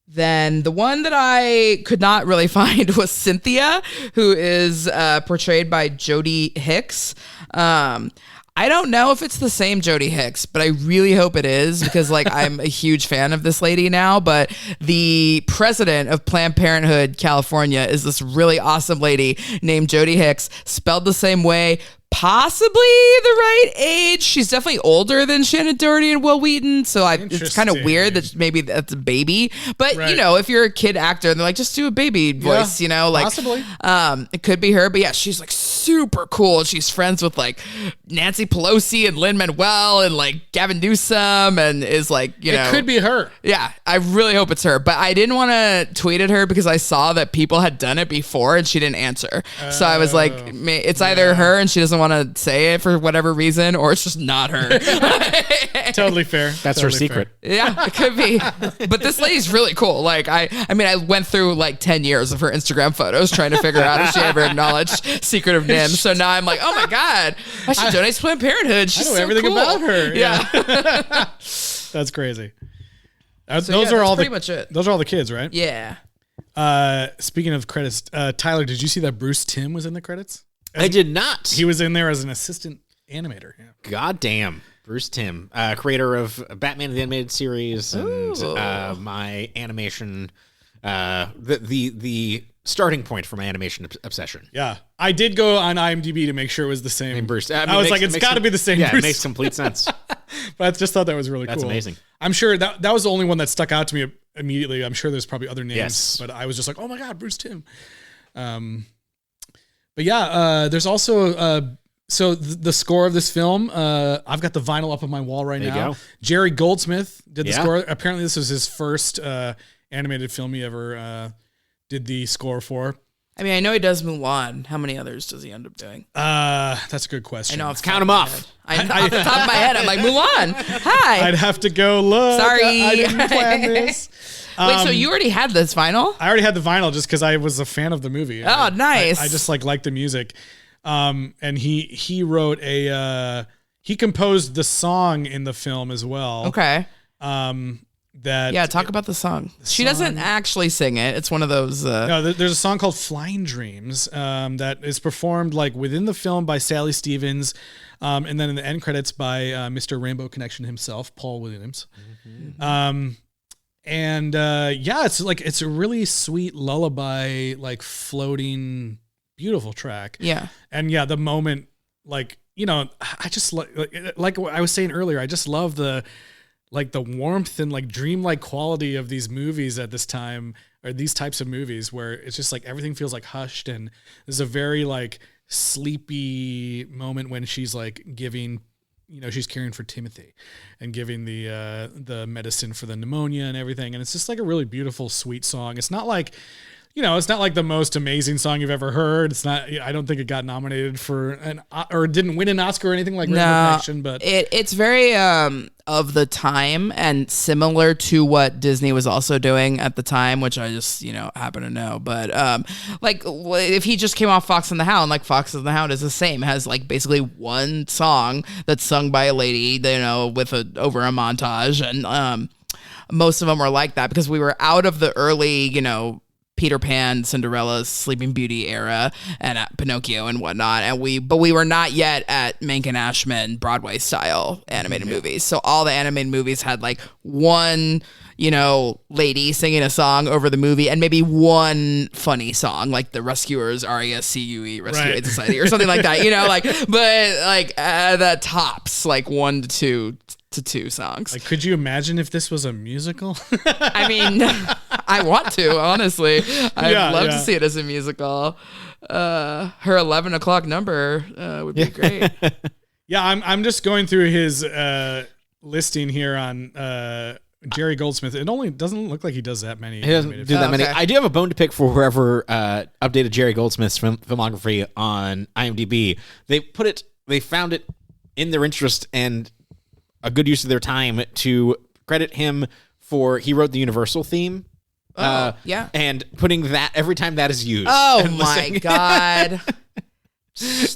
then the one that I could not really find was Cynthia, who is portrayed by Jodie Hicks. I don't know if it's the same Jodie Hicks, but I really hope it is because I'm a huge fan of this lady now. But the president of Planned Parenthood California is this really awesome lady named Jodie Hicks, spelled the same way, possibly the right age. She's definitely older than Shannon Doherty and Will Wheaton, so it's kind of weird that maybe that's a baby. But you know, if you're a kid actor, and they're like, just do a baby voice, you know, like possibly. It could be her. But yeah, she's like super cool. She's friends with like Nancy Pelosi and Lin-Manuel and like Gavin Newsom, and is like, you know, it could be her. Yeah, I really hope it's her. But I didn't want to tweet at her because I saw that people had done it before and she didn't answer. So I was like, it's either her and she doesn't want to say it for whatever reason, or it's just not her. Totally fair. That's her secret. Yeah, it could be. But this lady's really cool. Like I mean, I went through like 10 years of her Instagram photos trying to figure out if she ever acknowledged Secret of NIMH. So now I'm like, oh my God, I should donate to Planned Parenthood. She's I know so everything cool. about her. Yeah. That's crazy. So, those yeah, are that's all pretty much it. Those are all the kids, right? Yeah. Speaking of credits, Tyler, did you see that Bruce Timm was in the credits? I did not. He was in there as an assistant animator. Yeah. God damn. Bruce Timm, creator of Batman the Animated Series and my animation, the starting point for my animation obsession. Yeah. I did go on IMDb to make sure it was the same. Bruce. I was like, it's got to be the same Yeah, Bruce. it makes complete sense. But I just thought that was really cool. That's amazing. I'm sure that was the only one that stuck out to me immediately. I'm sure there's probably other names, Yes. but I was just like, oh my God, Bruce Timm. But yeah, there's also so the score of this film. I've got the vinyl up on my wall right There you now. go. Jerry Goldsmith did the Yeah. score. Apparently, this was his first animated film he ever did the score for. I mean, I know he does Mulan. How many others does he end up doing? That's a good question. I know. Off the Count top them of my off. head. Off the top of my head, I'm like, Mulan. Hi. I'd have to go look. Sorry. I didn't plan this. Wait, so you already had this vinyl? I already had the vinyl just because I was a fan of the movie. Oh, nice. I just liked the music. And he wrote he composed the song in the film as well. Okay. Talk about the song. She doesn't actually sing it. It's one of those. No, there's a song called "Flying Dreams" that is performed like within the film by Sally Stevens, and then in the end credits by Mr. Rainbow Connection himself, Paul Williams. Mm-hmm. It's a really sweet lullaby, like floating, beautiful track. Yeah. And yeah, the moment, like, you know, I just like what I was saying earlier, I just love the warmth and like dreamlike quality of these movies at this time, or these types of movies where it's just like everything feels like hushed, and there's a very like sleepy moment when she's like giving, you know, she's caring for Timothy and giving the medicine for the pneumonia and everything. And it's just like a really beautiful, sweet song. It's not like, you know, it's not like the most amazing song you've ever heard. It's not, I don't think it got nominated for or didn't win an Oscar or anything like Rainbow Connection, but it's very of the time and similar to what Disney was also doing at the time, which I just, you know, happen to know. But like if he just came off Fox and the Hound, like Fox and the Hound is the same, it has like basically one song that's sung by a lady, you know, with over a montage, and most of them were like that because we were out of the early, you know, Peter Pan, Cinderella, Sleeping Beauty era, and Pinocchio and whatnot, but we were not yet at Menken Ashman Broadway style animated movies. So all the animated movies had like one, you know, lady singing a song over the movie, and maybe one funny song like the Rescuers, RESCUE, Rescue Aid Society, or something like that. You know, like, but like that tops like 1 to 2 songs. like, could you imagine if this was a musical? I mean, I want to, honestly. I'd love to see it as a musical. Her 11 o'clock number would be great. Yeah, I'm just going through his listing here on Jerry Goldsmith. It only doesn't look like he does that many. He doesn't do that many. Okay. I do have a bone to pick for whoever updated Jerry Goldsmith's filmography on IMDb. They found it in their interest and a good use of their time to credit him for, he wrote the Universal theme. Yeah. And putting that every time that is used. Oh my God.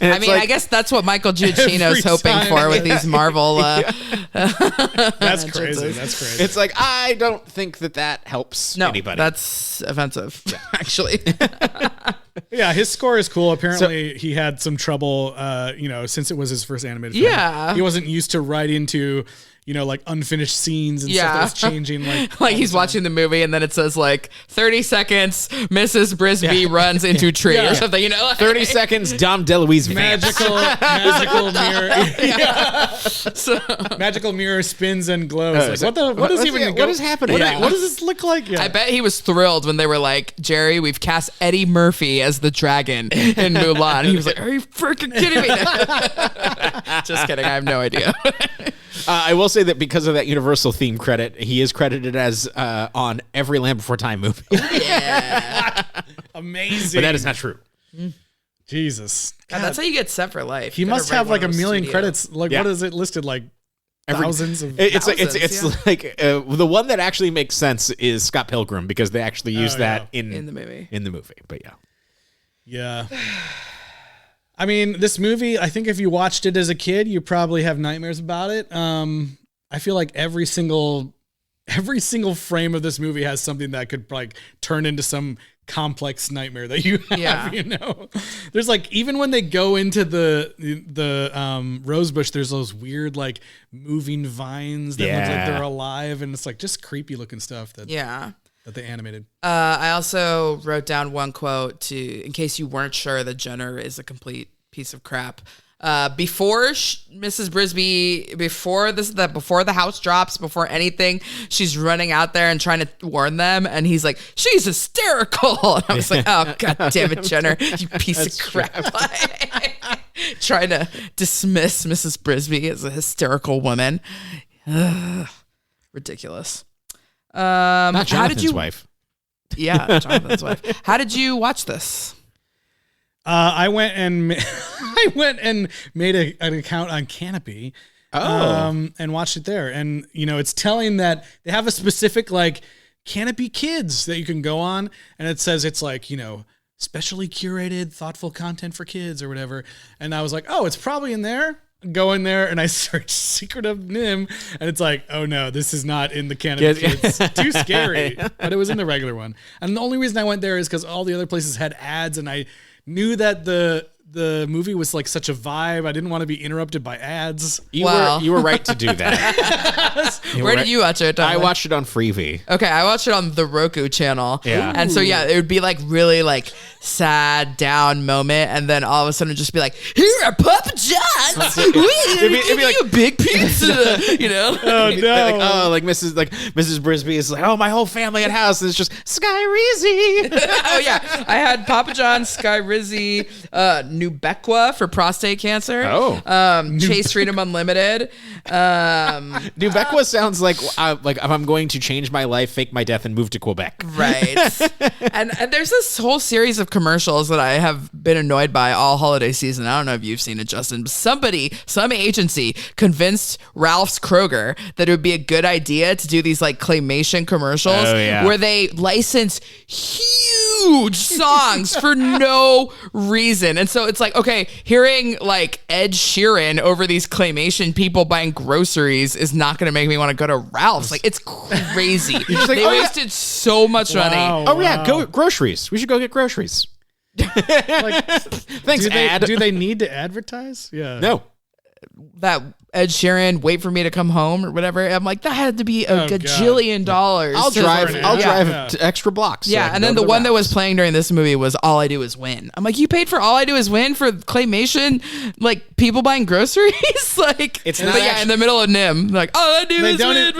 I mean, I guess that's what Michael Giacchino's hoping for with these Marvel. That's crazy. That's crazy. It's like, I don't think that helps anybody. That's offensive, actually. Yeah, his score is cool. Apparently, he had some trouble, you know, since it was his first animated film. Yeah. He wasn't used to writing to, like unfinished scenes and stuff that's changing. Like he's watching the movie and then it says like 30 seconds, Mrs. Brisby runs into tree or something, 30 seconds, Dom DeLuise magical mirror. Magical mirror spins and glows. What is happening? What does this look like? I bet he was thrilled when they were like, Jerry, we've cast Eddie Murphy as the dragon in Mulan. He was like, are you freaking kidding me? Just kidding. I have no idea. I will say that because of that Universal theme credit, he is credited as on every Land Before Time movie. Yeah. Amazing. But that is not true. Jesus. God, that's how you get set for life. He must have like a million credits. Like, what is it listed? Like thousands of it's like the one that actually makes sense is Scott Pilgrim because they actually use that in the movie. But yeah. I mean, this movie, I think if you watched it as a kid, you probably have nightmares about it. I feel like every single frame of this movie has something that could like turn into some complex nightmare that you have, There's like, even when they go into the rose bush, there's those weird like moving vines that look like they're alive, and it's like just creepy looking stuff that they animated. I also wrote down one quote in case you weren't sure that Jenner is a complete piece of crap. Before Mrs. Brisby, before the house drops, before anything, she's running out there and trying to warn them, and he's like, "She's hysterical." And I was like, "Oh God damn it, Jenner, you piece of crap!" Trying to dismiss Mrs. Brisby as a hysterical woman. Ridiculous. Not Jonathan's wife. Yeah, Jonathan's wife. How did you watch this? I went and made an account on Canopy. And watched it there. And it's telling that they have a specific like Canopy Kids that you can go on, and it says it's like specially curated, thoughtful content for kids or whatever. And I was like, oh, it's probably in there. Go in there and I searched Secret of Nimh, and it's like, oh no, this is not in the Canopy Kids. Too scary. But it was in the regular one. And the only reason I went there is because all the other places had ads, and I knew that the movie was like such a vibe. I didn't want to be interrupted by ads. You were right to do that. Where did you watch it, Tyler? I watched it on Freevee. Okay, I watched it on the Roku channel. Yeah. And so it would be like really like sad, down moment, and then all of a sudden it'd just be like, "Here are Papa John's. It'd be like a big pizza," Oh no! Like Mrs. Brisby is like, "Oh, my whole family at house is just Sky Rizzy." Oh yeah, I had Papa John's, Sky Rizzy, Nubequa for prostate cancer. Chase Freedom Unlimited. Nubequa sounds like if I'm going to change my life, fake my death, and move to Quebec. Right. and there's this whole series of commercials that I have been annoyed by all holiday season. I don't know if you've seen it, Justin, but some agency convinced Ralph's Kroger that it would be a good idea to do these like claymation commercials where they license huge songs for no reason. And so it's like, okay, hearing like Ed Sheeran over these claymation people buying groceries is not going to make me want to go to Ralph's. Like, it's crazy. They wasted so much money. Go groceries. We should go get groceries. Thanks, do they need to advertise? Yeah. No. That Ed Sheeran, "Wait for Me to Come Home" or whatever. I'm like, that had to be a gajillion dollars. I'll drive to extra blocks. Yeah, and then the one that was playing during this movie was "All I Do Is Win." I'm like, you paid for "All I Do Is Win" for claymation, like people buying groceries? Like, it's not. In the middle of Nimh, like, "All I Do Is Win."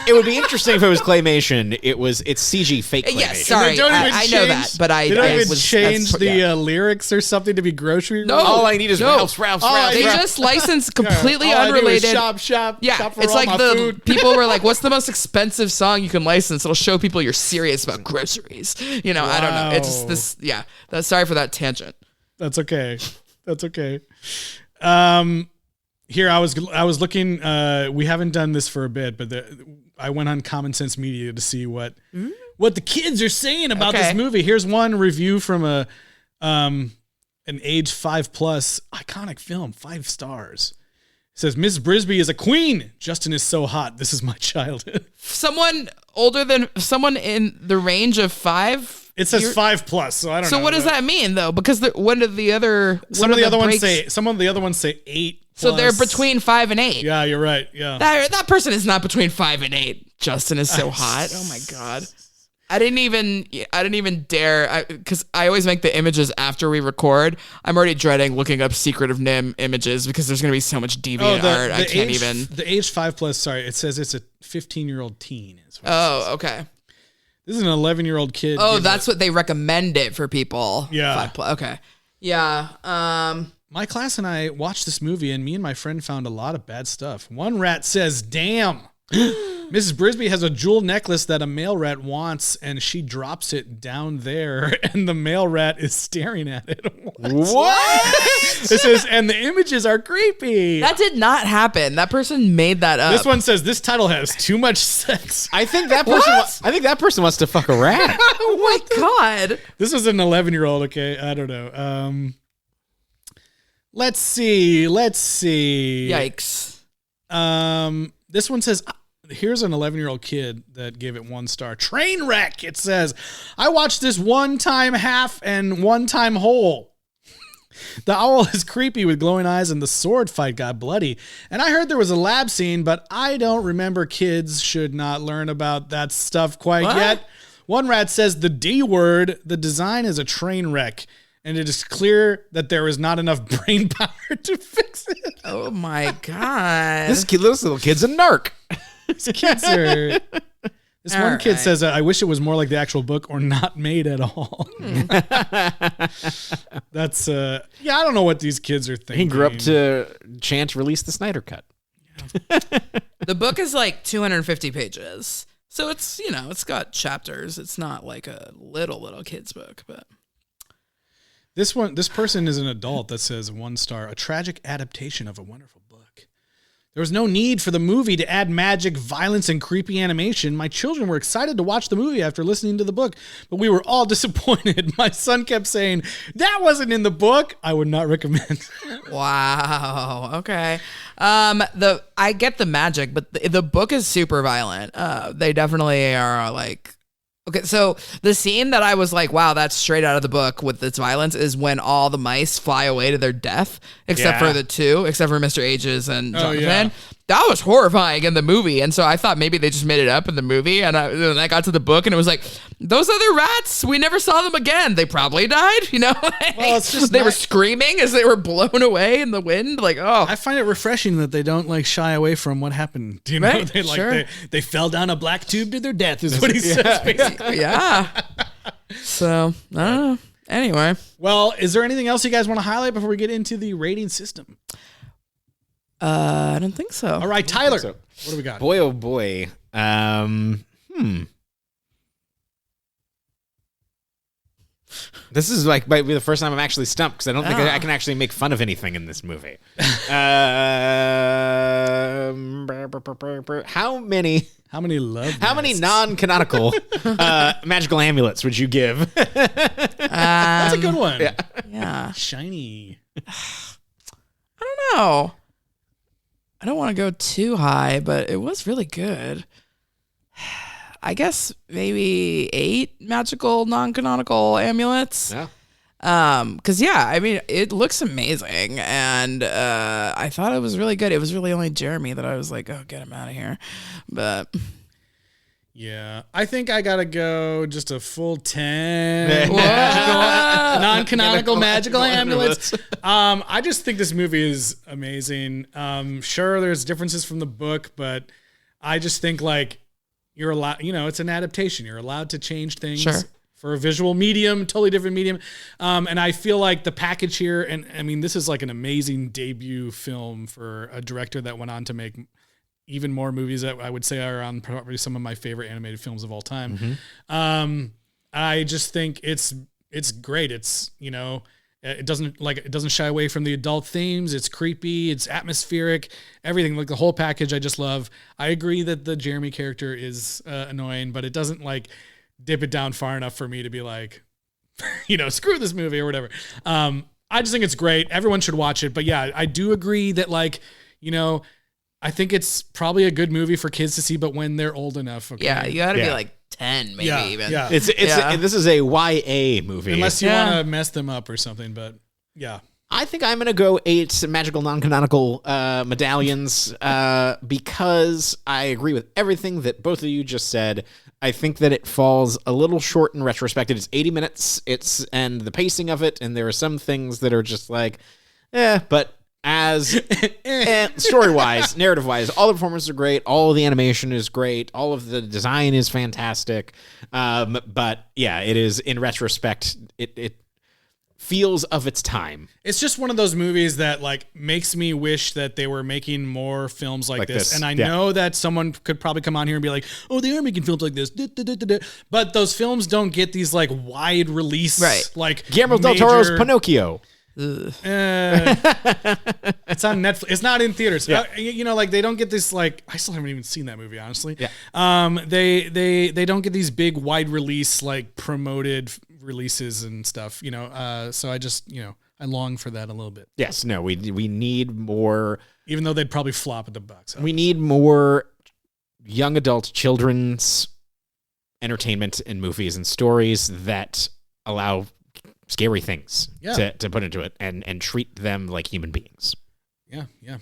It would be interesting if it was claymation. It's CG fake claymation. Yes, sorry, I know that, but they don't even change the lyrics or something to be grocery. No, all I need is Ralph's. They just licensed completely unrelated. Shop. Yeah, shop for it's all like my the food. people were like, "What's the most expensive song you can license? It'll show people you're serious about groceries." I don't know. It's just this. Yeah, sorry for that tangent. That's okay. Here I was looking. We haven't done this for a bit, but I went on Common Sense Media to see what the kids are saying about this movie. Here's one review from an age 5+ iconic film, 5 stars. It says, "Miss Brisby is a queen. Justin is so hot. This is my childhood." Someone in the range of 5 It says 5+, so I don't know. So what does that mean though? Because when did the other some of the other ones say 8+. So they're between 5 and 8. Yeah, you're right. Yeah. That person is not between 5 and 8. Justin is so hot. Oh my god. I didn't even dare, because I always make the images after we record. I'm already dreading looking up Secret of Nimh images because there's going to be so much deviant art. I can't even. The age 5+, sorry, it says it's a 15-year-old teen. Okay. This is an 11-year-old kid. Oh, that's what they recommend it for people. Yeah. 5+. Okay. Yeah. My class and I watched this movie, and me and my friend found a lot of bad stuff. One rat says, "Damn." Mrs. Brisby has a jewel necklace that a male rat wants, and she drops it down there, and the male rat is staring at it. What? It says, and the images are creepy. That did not happen. That person made that up. This one says this title has too much sex. I think that person wants to fuck a rat. Oh my god. This was an 11-year-old. Okay, I don't know. Let's see. Yikes. This one says, here's an 11-year-old kid that gave it 1 star. Train wreck, it says. I watched this 1 time half and 1 time whole. The owl is creepy with glowing eyes and the sword fight got bloody. And I heard there was a lab scene, but I don't remember. Kids should not learn about that stuff quite yet. One rat says the D word, the design is a train wreck. And it is clear that there is not enough brain power to fix it. Oh my god. This little kid's a narc. These kids are... This one kid says, I wish it was more like the actual book or not made at all. That's, I don't know what these kids are thinking. He grew up to chant release the Snyder Cut. The book is like 250 pages. So it's, it's got chapters. It's not like a little kid's book, but... This person is an adult that says 1 star, a tragic adaptation of a wonderful book. There was no need for the movie to add magic, violence, and creepy animation. My children were excited to watch the movie after listening to the book, but we were all disappointed. My son kept saying, that wasn't in the book. I would not recommend. Wow. Okay. I get the magic, but the book is super violent. They definitely are like... Okay, so the scene that I was like, wow, that's straight out of the book with its violence is when all the mice fly away to their death, except for Mr. Ages and Jonathan. Yeah. That was horrifying in the movie, and so I thought maybe they just made it up in the movie, and then I got to the book, and it was like, those other rats, we never saw them again. They probably died, Well, it's just they were screaming as they were blown away in the wind, like, oh. I find it refreshing that they don't, shy away from what happened. Do you know? Right? They fell down a black tube to their death is what he says, basically. Yeah. So, I don't know. Anyway. Well, is there anything else you guys want to highlight before we get into the rating system? I don't think so. All right, Tyler. What do we got? Boy, oh boy. This is might be the first time I'm actually stumped because I don't think I can actually make fun of anything in this movie. How many non-canonical magical amulets would you give? That's a good one. Yeah. Shiny. I don't know. I don't want to go too high, but it was really good. I guess maybe 8 magical non-canonical amulets. Yeah. Because it looks amazing, and I thought it was really good. It was really only Jeremy that I was like, oh, get him out of here. But yeah, I think I gotta go just a full 10 non-canonical magical amulets. I just think this movie is amazing. Sure, there's differences from the book, but I just think you're allowed, it's an adaptation. You're allowed to change things for a visual medium, totally different medium. And I feel like the package here, and I mean, this is like an amazing debut film for a director that went on to make even more movies that I would say are on probably some of my favorite animated films of all time. Mm-hmm. I just think it's great. It's, it doesn't shy away from the adult themes. It's creepy. It's atmospheric. Everything, the whole package, I just love. I agree that the Jeremy character is annoying, but it doesn't dip it down far enough for me to be like, screw this movie or whatever. I just think it's great. Everyone should watch it. But yeah, I do agree that I think it's probably a good movie for kids to see, but when they're old enough. Okay? Yeah, you got to be like 10, maybe even. Yeah. This is a YA movie. Unless you want to mess them up or something, but yeah. I think I'm going to go 8 magical non-canonical medallions because I agree with everything that both of you just said. I think that it falls a little short in retrospect. It's 80 minutes, and the pacing of it, and there are some things that are just like, but as story-wise, narrative-wise, all the performances are great, all of the animation is great, all of the design is fantastic. But yeah, it is, in retrospect, it feels of its time. It's just one of those movies that like makes me wish that they were making more films like this. And I know that someone could probably come on here and be like, oh, they are making films like this. But those films don't get these like wide release. Right. Like Guillermo del Toro's Pinocchio. It's on Netflix. It's not in theaters. Yeah. Like they don't get this like, I still haven't even seen that movie, honestly. Yeah. They don't get these big wide release, like promoted releases and stuff, so I just, I long for that a little bit. Yes, no, we need more. Even though they'd probably flop at the box office. We need more young adult children's entertainment in movies and stories that allow scary things to put into it and treat them like human beings. Yeah.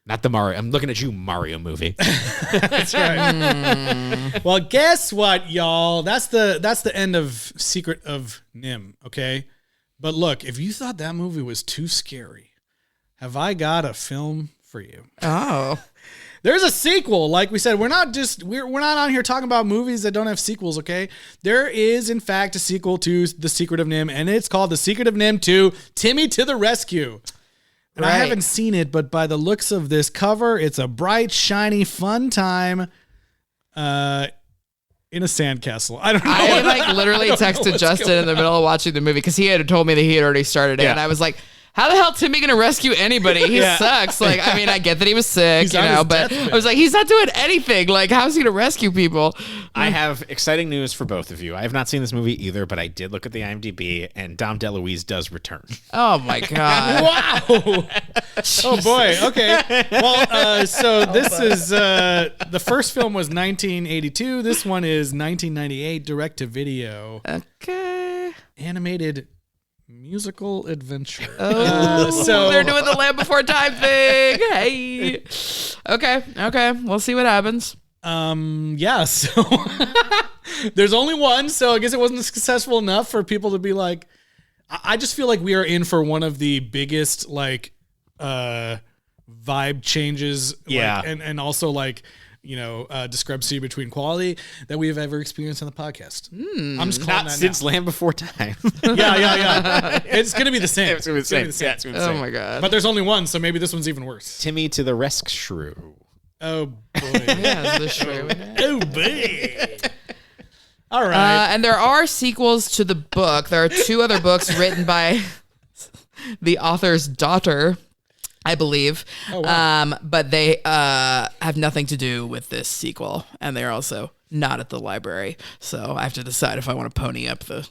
Not the Mario. I'm looking at you, Mario movie. That's right. Well, guess what, y'all? That's the end of Secret of Nimh, okay? But look, if you thought that movie was too scary, have I got a film for you? Oh. There's a sequel. Like we said, we're not on here talking about movies that don't have sequels, okay? There is, in fact, a sequel to The Secret of Nimh, and it's called The Secret of Nimh 2, Timmy to the Rescue. And I haven't seen it, but by the looks of this cover, it's a bright, shiny, fun time in a sandcastle. I don't know. I literally texted Justin in the middle of watching the movie because he had told me that he had already started it. Yeah. And I was like, how the hell is Timmy going to rescue anybody? He sucks. Like, I mean, I get that he was sick, but I was like, he's not doing anything. Like, how's he going to rescue people? I have exciting news for both of you. I have not seen this movie either, but I did look at the IMDb, and Dom DeLuise does return. Oh, my God. Wow. Oh, boy. Okay. Well, so this is the first film was 1982. This one is 1998, direct to video. Okay. Animated musical adventure. So they're doing the Land Before Time thing. Hey. Okay. We'll see what happens. So there's only one, so I guess it wasn't successful enough for people to be like, I just feel like we are in for one of the biggest like vibe changes, and also like discrepancy between quality that we have ever experienced on the podcast. I'm just calling Not that since now. Land Before Time. Yeah. It's gonna be the same. It's gonna be the same. Yeah, it's gonna be the Oh, same. my God. But there's only one, so maybe this one's even worse. Timmy to the Rescue. Oh boy. Yeah, the show. Oh boy. All right. And there are sequels to the book. There are 2 other books written by the author's daughter, I believe. Oh, wow. But they have nothing to do with this sequel. And they're also not at the library. So I have to decide if I want to pony up the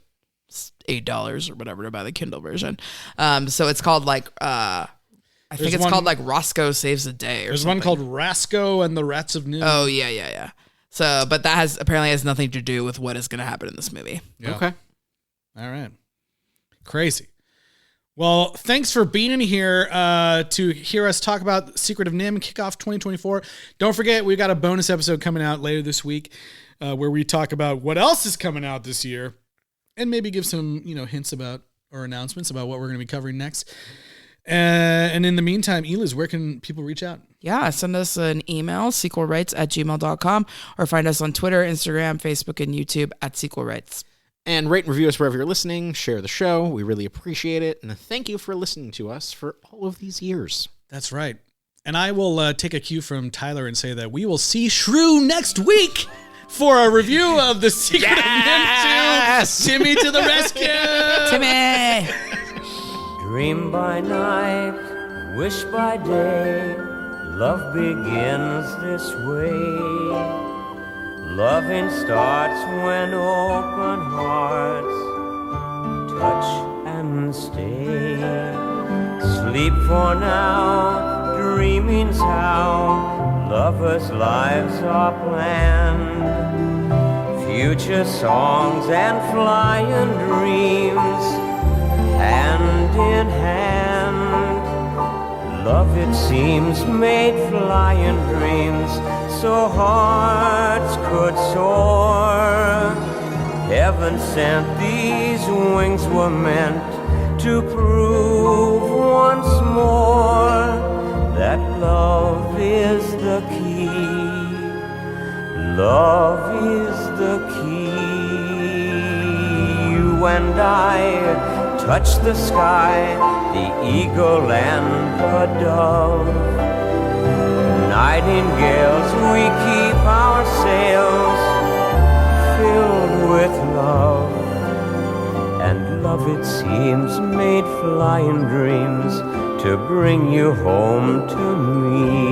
$8 or whatever to buy the Kindle version. So it's called like, I think it's called like Roscoe Saves the Day or There's something. one called Rasco and the Rats of Nimh. Oh, yeah. So, but that apparently has nothing to do with what is going to happen in this movie. Yeah. Okay. All right. Crazy. Well, thanks for being in here to hear us talk about Secret of Nimh, kick off 2024. Don't forget, we've got a bonus episode coming out later this week where we talk about what else is coming out this year and maybe give some, hints about or announcements about what we're going to be covering next. And in the meantime, Eliz, where can people reach out? Yeah, send us an email, sequelrights@gmail.com, or find us on Twitter, Instagram, Facebook, and YouTube at sequelrights. And rate and review us wherever you're listening. Share the show. We really appreciate it. And thank you for listening to us for all of these years. That's right. And I will take a cue from Tyler and say that we will see Shrew next week for a review of The Secret of Nimh 2, Timmy to the Rescue. Timmy! Dream by night, wish by day, love begins this way. Loving starts when open hearts touch and stay. Sleep for now, dreaming's how lovers' lives are planned. Future songs and flying dreams, hand in hand. Love, it seems, made flying dreams so hearts could soar. Heaven sent these wings were meant to prove once more that love is the key. Love is the key. You and I touch the sky, the eagle and the dove. Nightingales, we keep our sails filled with love. And love, it seems, made flying dreams to bring you home to me.